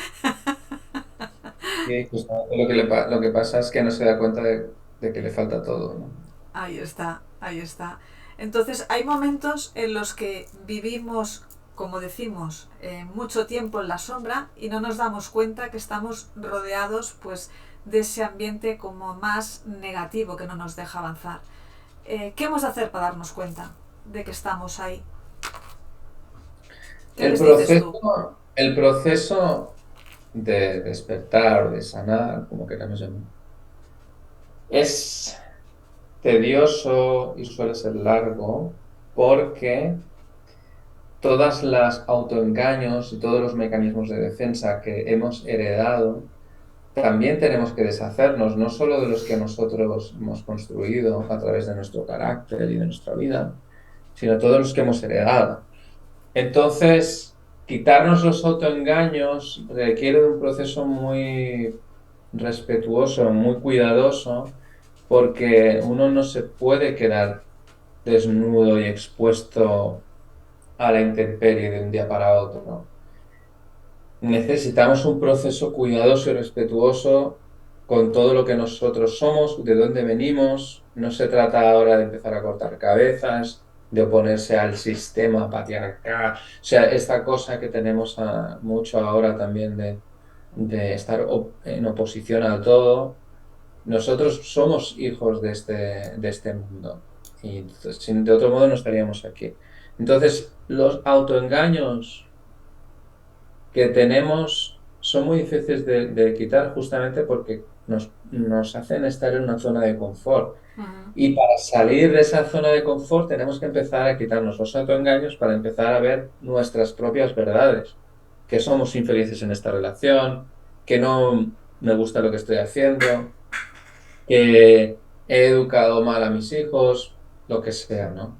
Y justamente lo que pasa es que no se da cuenta de que le falta todo, ¿no? Ahí está, ahí está. Entonces hay momentos en los que vivimos, como decimos, mucho tiempo en la sombra y no nos damos cuenta que estamos rodeados pues de ese ambiente como más negativo que no nos deja avanzar. ¿Qué hemos de hacer para darnos cuenta de que estamos ahí? ¿Qué El les dices tú? el proceso de despertar o de sanar, como queramos llamar, es tedioso y suele ser largo porque todas las autoengaños y todos los mecanismos de defensa que hemos heredado, también tenemos que deshacernos, no solo de los que nosotros hemos construido a través de nuestro carácter y de nuestra vida, sino todos los que hemos heredado. Entonces, quitarnos los autoengaños requiere de un proceso muy respetuoso, muy cuidadoso, porque uno no se puede quedar desnudo y expuesto a la intemperie de un día para otro. Necesitamos un proceso cuidadoso y respetuoso con todo lo que nosotros somos, de dónde venimos. No se trata ahora de empezar a cortar cabezas, de oponerse al sistema patriarcal. O sea, esta cosa que tenemos mucho ahora también de estar en oposición a todo. Nosotros somos hijos de este mundo y de otro modo no estaríamos aquí. Entonces, los autoengaños que tenemos son muy difíciles de quitar justamente porque nos hacen estar en una zona de confort. Ujú. Y para salir de esa zona de confort tenemos que empezar a quitarnos los autoengaños para empezar a ver nuestras propias verdades, que somos infelices en esta relación, que no me gusta lo que estoy haciendo, que he educado mal a mis hijos, lo que sea, ¿no?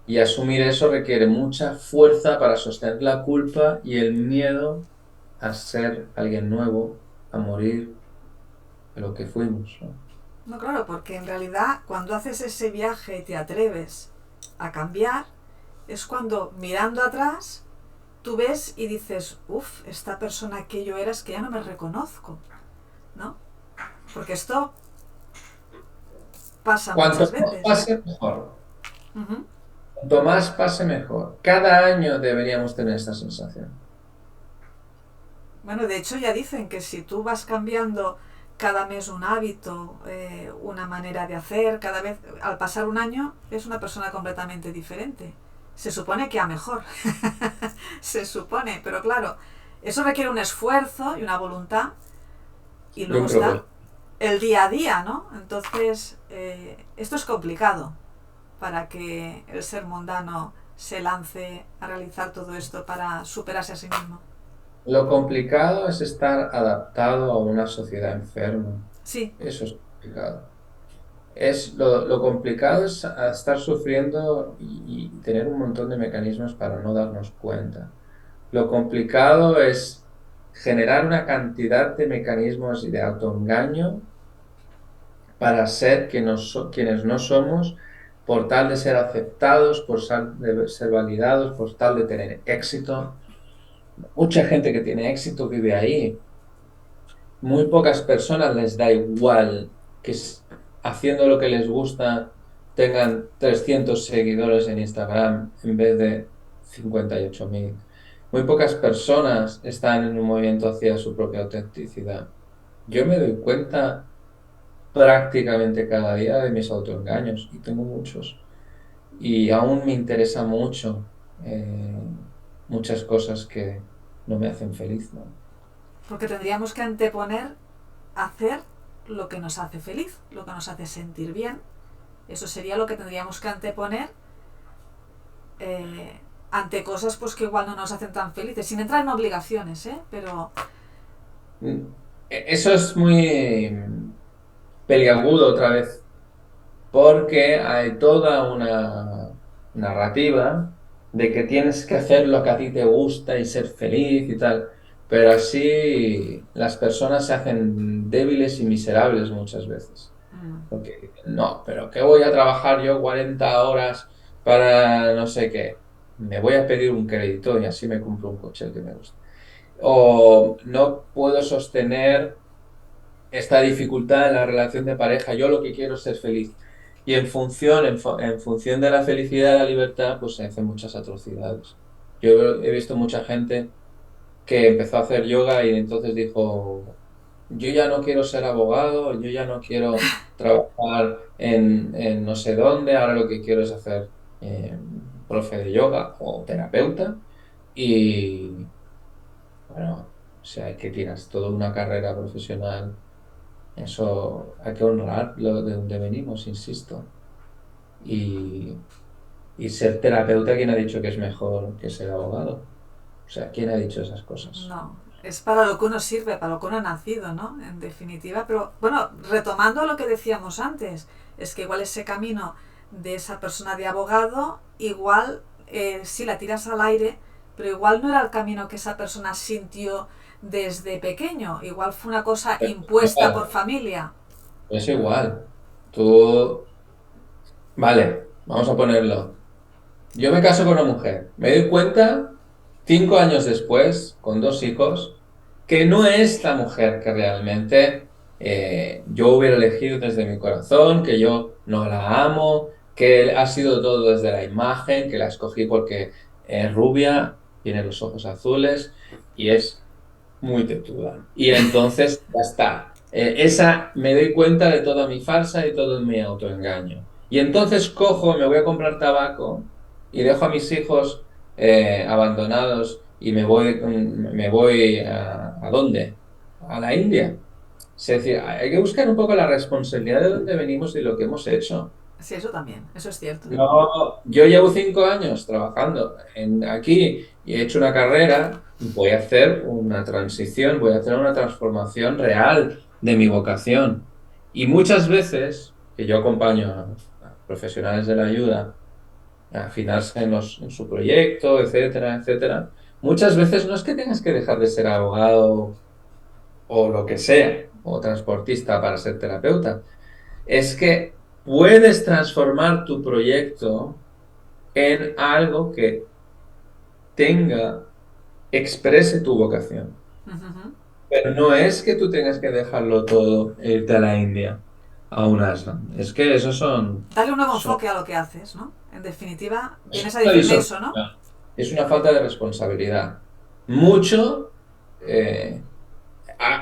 Y asumir eso requiere mucha fuerza para sostener la culpa y el miedo a ser alguien nuevo, a morir de lo que fuimos, ¿no? No, claro, porque en realidad cuando haces ese viaje y te atreves a cambiar, es cuando mirando atrás tú ves y dices, uff, esta persona que yo era es que ya no me reconozco, ¿no? Porque esto pasa Cuanto muchas más veces. pase, mejor. Ujú. Cuanto más pase, mejor. Cada año deberíamos tener esta sensación. Bueno, de hecho ya dicen que si tú vas cambiando cada mes un hábito, una manera de hacer, cada vez, al pasar un año, es una persona completamente diferente. Se supone que a mejor. Se supone, pero claro, eso requiere un esfuerzo y una voluntad. Y Y un luego está propósito. el día a día, ¿no? Entonces, esto es complicado para que el ser mundano se lance a realizar todo esto para superarse a sí mismo. Lo complicado es estar adaptado a una sociedad enferma. Sí, Eso es complicado. Lo complicado es estar sufriendo y tener un montón de mecanismos para no darnos cuenta. Lo complicado es generar una cantidad de mecanismos y de autoengaño para ser quienes no somos, por tal de ser aceptados, de ser validados, por tal de tener éxito. Mucha gente que tiene éxito vive ahí. Muy pocas personas les da igual que haciendo lo que les gusta tengan 300 seguidores en Instagram en vez de 58.000. Muy pocas personas están en un movimiento hacia su propia autenticidad. Yo me doy cuenta prácticamente cada día de mis autoengaños y tengo muchos. Y aún me interesa mucho muchas cosas que no me hacen feliz, ¿no? Porque tendríamos que anteponer hacer lo que nos hace feliz, lo que nos hace sentir bien. Eso sería lo que tendríamos que anteponer ante cosas pues que igual no nos hacen tan felices, sin entrar en obligaciones, pero... Eso es muy peliagudo otra vez, porque hay toda una narrativa de que tienes que hacer lo que a ti te gusta y ser feliz y tal, pero así las personas se hacen débiles y miserables muchas veces. Porque dicen, no, pero ¿qué voy a trabajar yo 40 horas para no sé qué? Me voy a pedir un crédito y así me compro un coche el que me gusta. O no puedo sostener esta dificultad en la relación de pareja. Yo lo que quiero es ser feliz. Y en función de la felicidad y la libertad, pues se hacen muchas atrocidades. Yo he visto mucha gente que empezó a hacer yoga y entonces dijo, yo ya no quiero ser abogado, yo ya no quiero trabajar en no sé dónde, ahora lo que quiero es hacer profe de yoga o terapeuta. Y bueno, o sea, que tienes toda una carrera profesional. Eso hay que honrar lo de donde venimos, insisto. Y, y ser terapeuta, ¿quién ha dicho que es mejor que ser abogado? O sea, ¿quién ha dicho esas cosas? No, es para lo que uno sirve, para lo que uno ha nacido, ¿no? En definitiva, pero bueno, retomando lo que decíamos antes, es que igual ese camino de esa persona de abogado, igual sí la tiras al aire, pero igual no era el camino que esa persona sintió desde pequeño, igual fue una cosa impuesta por Igual, familia. es igual. Tú, vale, vamos a ponerlo. Yo me caso con una mujer. Me doy cuenta, 5 años después, con 2 hijos, que no es la mujer que realmente yo hubiera elegido desde mi corazón, que yo no la amo, que ha sido todo desde la imagen, que la escogí porque es rubia, tiene los ojos azules y es muy tetuda. Y entonces ya está. Esa me doy cuenta de toda mi farsa y todo mi autoengaño. Y entonces cojo, me voy a comprar tabaco y dejo a mis hijos abandonados y me voy ¿a dónde? A la India. Es decir, hay que buscar un poco la responsabilidad de dónde venimos y lo que hemos hecho. Sí, eso también, eso es cierto. No, yo llevo 5 años trabajando aquí y he hecho una carrera, voy a hacer una transición, voy a hacer una transformación real de mi vocación. Y muchas veces que yo acompaño a profesionales de la ayuda a afinarse en su proyecto, etcétera, etcétera, muchas veces no es que tengas que dejar de ser abogado o lo que sea, o transportista para ser terapeuta, es que puedes transformar tu proyecto en algo que exprese tu vocación. Uh-huh. Pero no es que tú tengas que dejarlo todo e irte a la India, a un ashram. Es que esos Darle un nuevo son enfoque a lo que haces, ¿no? En definitiva, es vienes a una decirme eso, ¿no? disociación, es una falta de responsabilidad. Mucho,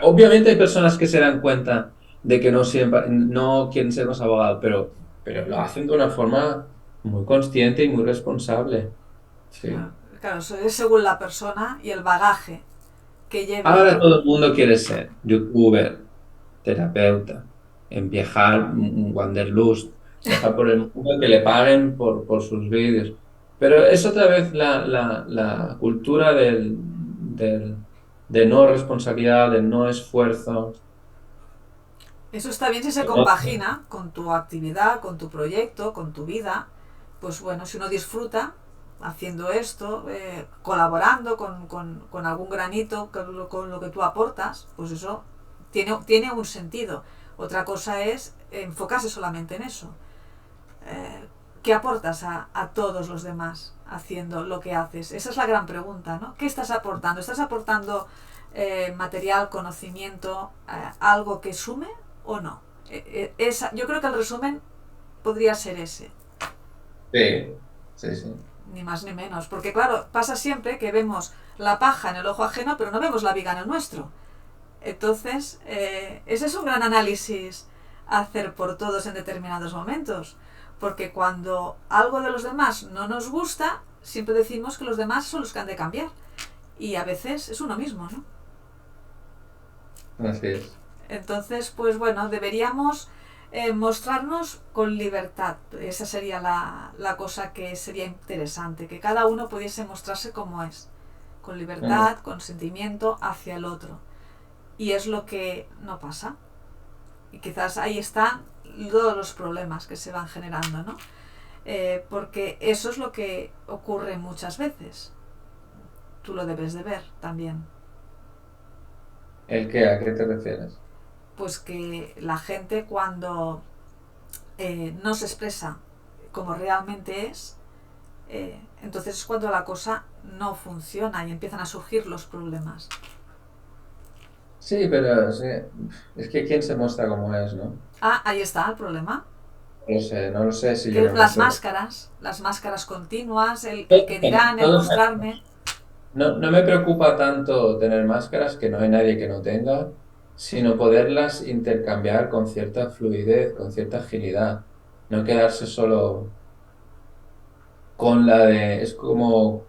obviamente hay personas que se dan cuenta de que no siempre, no quieren ser más abogados, pero lo hacen de una forma muy consciente y muy responsable. Sí. Claro, eso es según la persona y el bagaje que lleve. Ahora todo el mundo quiere ser youtuber, terapeuta, en viajar, un wanderlust, viajar por el mundo, que le paguen por sus vídeos. Pero es otra vez la cultura de no responsabilidad, del no esfuerzo. Eso está bien si se De no- compagina con tu actividad, con tu proyecto, con tu vida. Pues bueno, si uno disfruta haciendo esto, colaborando con algún granito, con lo que tú aportas, pues eso tiene un sentido. Otra cosa es enfocarse solamente en eso. ¿qué aportas a todos los demás haciendo lo que haces? Esa es la gran pregunta, ¿no? ¿Qué estás aportando? ¿Estás aportando material, conocimiento, algo que sume o no? Yo creo que el resumen podría ser ese, Sí, sí, sí. ni más ni menos. Porque claro, pasa siempre que vemos la paja en el ojo ajeno, pero no vemos la viga en el nuestro. Entonces, ese es un gran análisis a hacer por todos en determinados momentos. Porque cuando algo de los demás no nos gusta, siempre decimos que los demás son los que han de cambiar. Y a veces es uno mismo, ¿no? Así es. Entonces, pues bueno, deberíamos mostrarnos con libertad. Esa sería la cosa que sería interesante, que cada uno pudiese mostrarse como es, con Mm. libertad, con sentimiento hacia el otro. Y es lo que no pasa. Y quizás ahí están todos los problemas que se van generando, ¿no? Porque eso es lo que ocurre muchas veces. Tú lo debes de ver también. ¿El qué? ¿A qué te refieres? Pues que la gente cuando no se expresa como realmente es, entonces es cuando la cosa no funciona y empiezan a surgir los problemas. Sí, pero sí, es que quién se muestra como es, ¿no? Ah, ahí está el problema. No lo sé, no lo sé si yo Que me muestro. las máscaras continuas, el que dirán, el Todos mostrarme. No, no me preocupa tanto tener máscaras, que no hay nadie que no tenga, sino poderlas intercambiar con cierta fluidez, con cierta agilidad. No quedarse solo con la de, es como,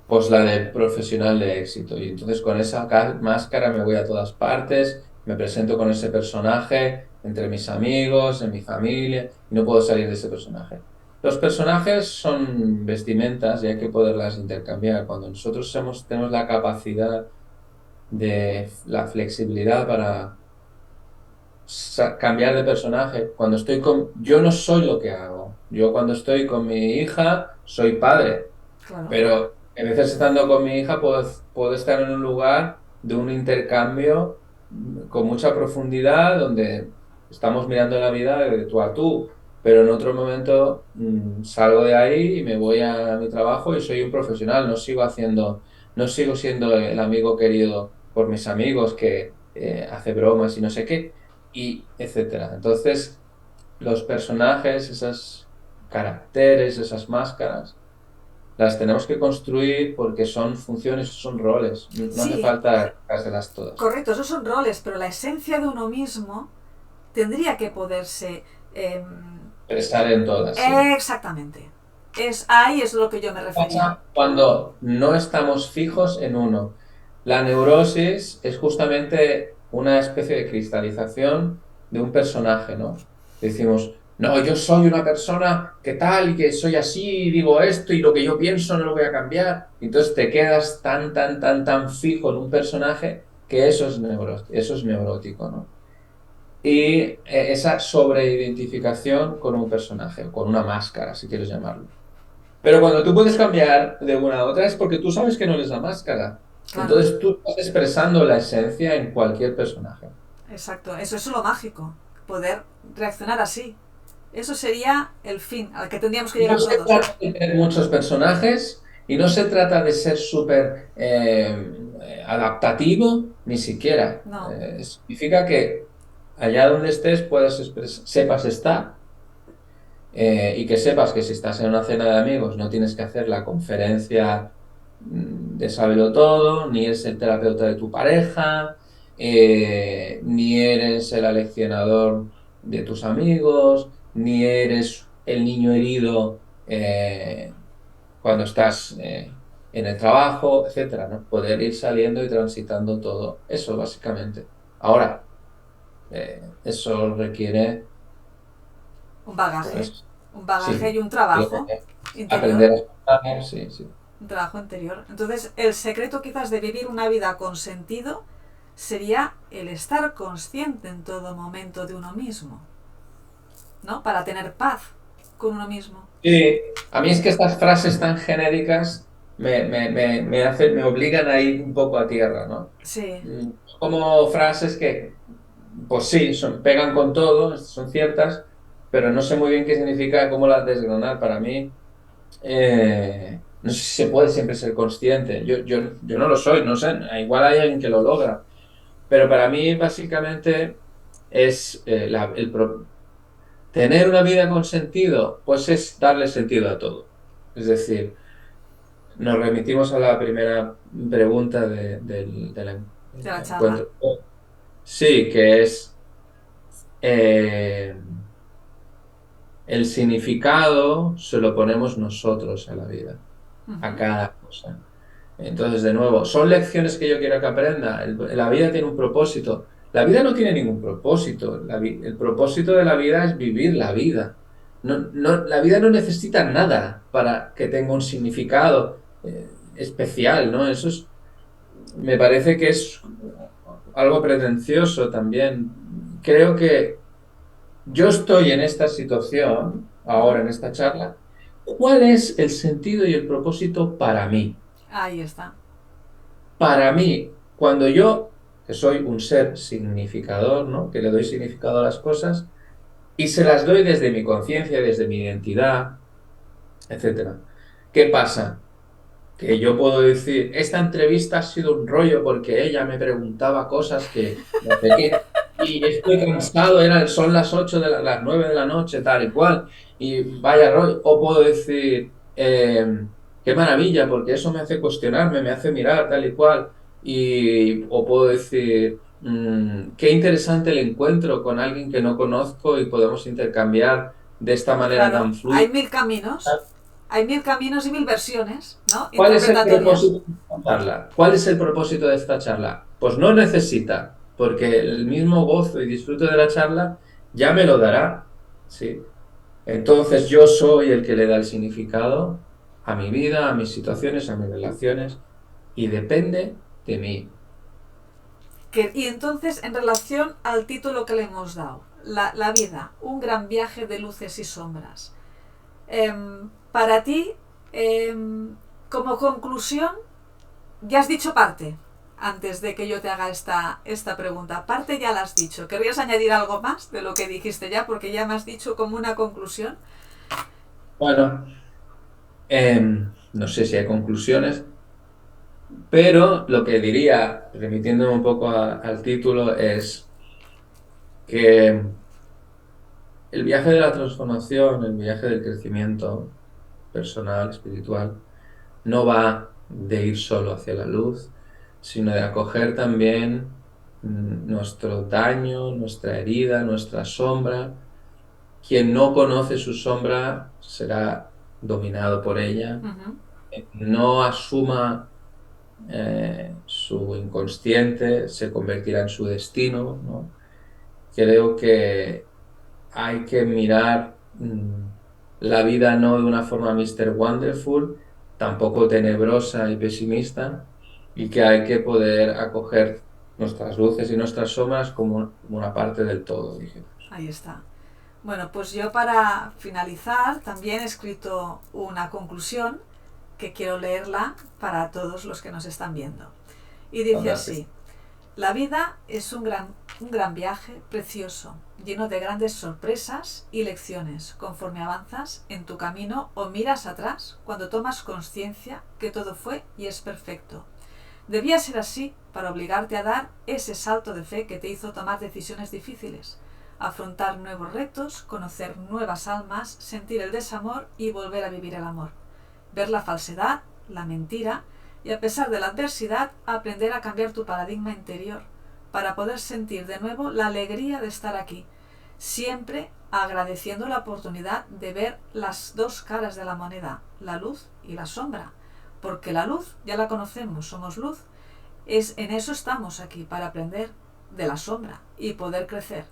pues la de profesional de éxito. Y entonces con esa máscara me voy a todas partes, me presento con ese personaje entre mis amigos, en mi familia, y no puedo salir de ese personaje. Los personajes son vestimentas y hay que poderlas intercambiar. Cuando nosotros tenemos la capacidad de la flexibilidad para cambiar de personaje. Yo no soy lo que hago. Yo cuando estoy con mi hija soy padre, Claro. pero a veces estando con mi hija puedo estar en un lugar de un intercambio con mucha profundidad donde estamos mirando la vida de tú a tú. Pero en otro momento salgo de ahí y me voy a mi trabajo y soy un profesional. No sigo siendo el amigo querido por mis amigos que hace bromas y no sé qué, y etcétera. Entonces, los personajes, esos caracteres, esas máscaras, las tenemos que construir porque son funciones, son roles. No hace Sí, falta las todas. correcto, esos son roles, pero la esencia de uno mismo tendría que poderse... Eh, Estar en todas, sí. exactamente. Ahí es lo que yo me refería. Pasa cuando no estamos fijos en uno. La neurosis es justamente una especie de cristalización de un personaje, ¿no? Decimos, no, yo soy una persona que tal y que soy así, y digo esto y lo que yo pienso no lo voy a cambiar. Entonces te quedas tan, tan, tan, tan fijo en un personaje que eso es neurótico, ¿no? Y esa sobreidentificación con un personaje, con una máscara, si quieres llamarlo. Pero cuando tú puedes cambiar de una a otra es porque tú sabes que no eres la máscara. Claro, Entonces tú estás expresando la esencia en cualquier personaje. exacto. Eso es lo mágico. Poder reaccionar así. Eso sería el fin al que tendríamos que No llegar se todos. trata de tener muchos personajes y no se trata de ser súper adaptativo, ni siquiera. No. Significa que allá donde estés sepas estar, y que sepas que si estás en una cena de amigos no tienes que hacer la conferencia de sábelo todo, ni eres el terapeuta de tu pareja, ni eres el aleccionador de tus amigos, ni eres el niño herido cuando estás en el trabajo, etcétera, ¿no? Poder ir saliendo y transitando todo eso, básicamente. Ahora, eso requiere, Un bagaje. pues, Un bagaje y sí, un trabajo interior. aprender a escuchar, sí, sí. Un trabajo interior. Entonces, el secreto quizás de vivir una vida con sentido sería el estar consciente en todo momento de uno mismo, ¿no? Para tener paz con uno mismo. Sí, a mí es que estas frases tan genéricas me obligan a ir un poco a tierra, ¿no? Sí, Como frases que, pues sí, pegan con todo, son ciertas, pero no sé muy bien qué significa, cómo la desgranar. Para mí, no sé si se puede siempre ser consciente. Yo no lo soy, no sé, igual hay alguien que lo logra, pero para mí básicamente es tener una vida con sentido, pues es darle sentido a todo. Es decir, nos remitimos a la primera pregunta de la del charla. encuentro. Sí, que es el significado se lo ponemos nosotros a la vida, a Ujú. cada cosa. Entonces, de nuevo, son lecciones que yo quiero que aprenda. La vida tiene un propósito. La vida no tiene ningún propósito. El propósito de la vida es vivir la vida. La vida no necesita nada para que tenga un significado especial, ¿no? Me parece que es algo pretencioso también. Creo que yo estoy en esta situación, ahora Ujú. en esta charla. ¿Cuál es el sentido y el propósito para mí? Ahí está. Para mí, cuando yo, que soy un ser significador, ¿no? Que le doy significado a las cosas y se las doy desde mi conciencia, desde mi identidad, etcétera. ¿Qué pasa? Que yo puedo decir, esta entrevista ha sido un rollo porque ella me preguntaba cosas que no sé qué, y estoy cansado, son las 8 las 9 de la noche, tal y cual, y vaya rollo. O puedo decir, qué maravilla, porque eso me hace cuestionarme, me hace mirar, tal y cual. O puedo decir, qué interesante el encuentro con alguien que no conozco y podemos intercambiar de esta manera Claro, tan fluida. hay mil caminos y mil versiones, ¿no? ¿Cuál es el Interpretatorias. propósito de esta charla? ¿Cuál es el propósito de esta charla? Pues no necesita, porque el mismo gozo y disfrute de la charla ya me lo dará, ¿sí? Entonces yo soy el que le da el significado a mi vida, a mis situaciones, a mis relaciones, y depende de mí. Y entonces, en relación al título que le hemos dado, la vida, un gran viaje de luces y sombras. Para ti, como conclusión, ya has dicho parte antes de que yo te haga esta pregunta. Parte ya la has dicho. ¿Querrías añadir algo más de lo que dijiste ya? Porque ya me has dicho como una conclusión. Bueno, no sé si hay conclusiones, pero lo que diría, remitiéndome un poco al título, es que el viaje de la transformación, el viaje del crecimiento personal, espiritual, no va de ir solo hacia la luz, sino de acoger también nuestro daño, nuestra herida, nuestra sombra. Quien no conoce su sombra será dominado por ella. Ujú. No asuma su inconsciente, se convertirá en su destino, ¿no? Creo que hay que mirar la vida no de una forma Mr. Wonderful, tampoco tenebrosa y pesimista, y que hay que poder acoger nuestras luces y nuestras sombras como una parte del todo, dijéramos. Ahí está. Bueno, pues yo para finalizar también he escrito una conclusión que quiero leerla para todos los que nos están viendo. Y dice Fantástico. así: la vida es un gran viaje precioso, lleno de grandes sorpresas y lecciones, conforme avanzas en tu camino o miras atrás cuando tomas conciencia que todo fue y es perfecto. Debía ser así para obligarte a dar ese salto de fe que te hizo tomar decisiones difíciles, afrontar nuevos retos, conocer nuevas almas, sentir el desamor y volver a vivir el amor. Ver la falsedad, la mentira y, a pesar de la adversidad, aprender a cambiar tu paradigma interior para poder sentir de nuevo la alegría de estar aquí, siempre agradeciendo la oportunidad de ver las dos caras de la moneda, la luz y la sombra, porque la luz ya la conocemos, somos luz. En eso estamos aquí, para aprender de la sombra y poder crecer,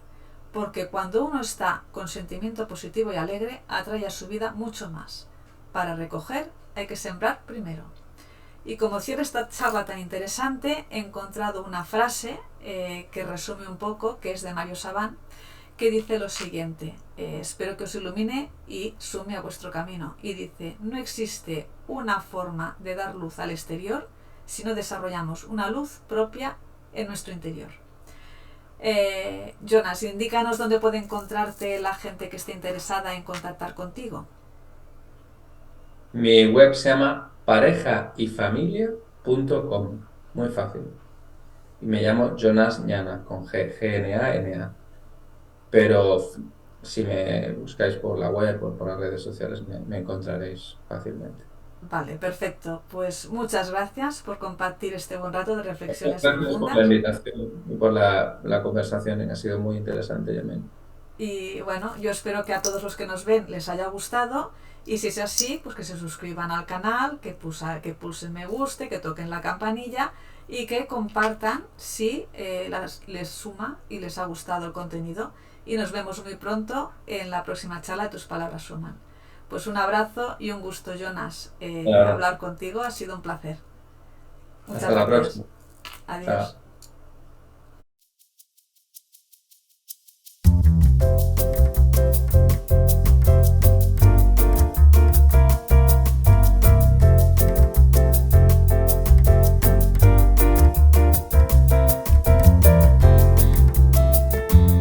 porque cuando uno está con sentimiento positivo y alegre, atrae a su vida mucho más. Para recoger hay que sembrar primero. Y como cierre esta charla tan interesante, he encontrado una frase que resume un poco, que es de Mario Sabán, que dice lo siguiente: espero que os ilumine y sume a vuestro camino. Y dice: no existe una forma de dar luz al exterior si no desarrollamos una luz propia en nuestro interior. Jonas, indícanos dónde puede encontrarte la gente que esté interesada en contactar contigo. Mi web se llama parejayfamilia.com. Muy fácil. Y me llamo Jonas Ñana, con G, G-N-A-N-A. Pero si me buscáis por la web o por las redes sociales, me encontraréis fácilmente. Vale, perfecto. Pues muchas gracias por compartir este buen rato de reflexiones Gracias por la profundas. invitación y por la conversación, ha sido muy interesante, Yamen. Y bueno, yo espero que a todos los que nos ven les haya gustado. Y si es así, pues que se suscriban al canal, que pulsen me guste, que toquen la campanilla y que compartan si les suma y les ha gustado el contenido. Y nos vemos muy pronto en la próxima charla de Tus Palabras Suman. Pues un abrazo y un gusto, Jonas, Ahora, hablar contigo. Ha sido un placer. Muchas hasta la gracias. próxima. Adiós. Chao.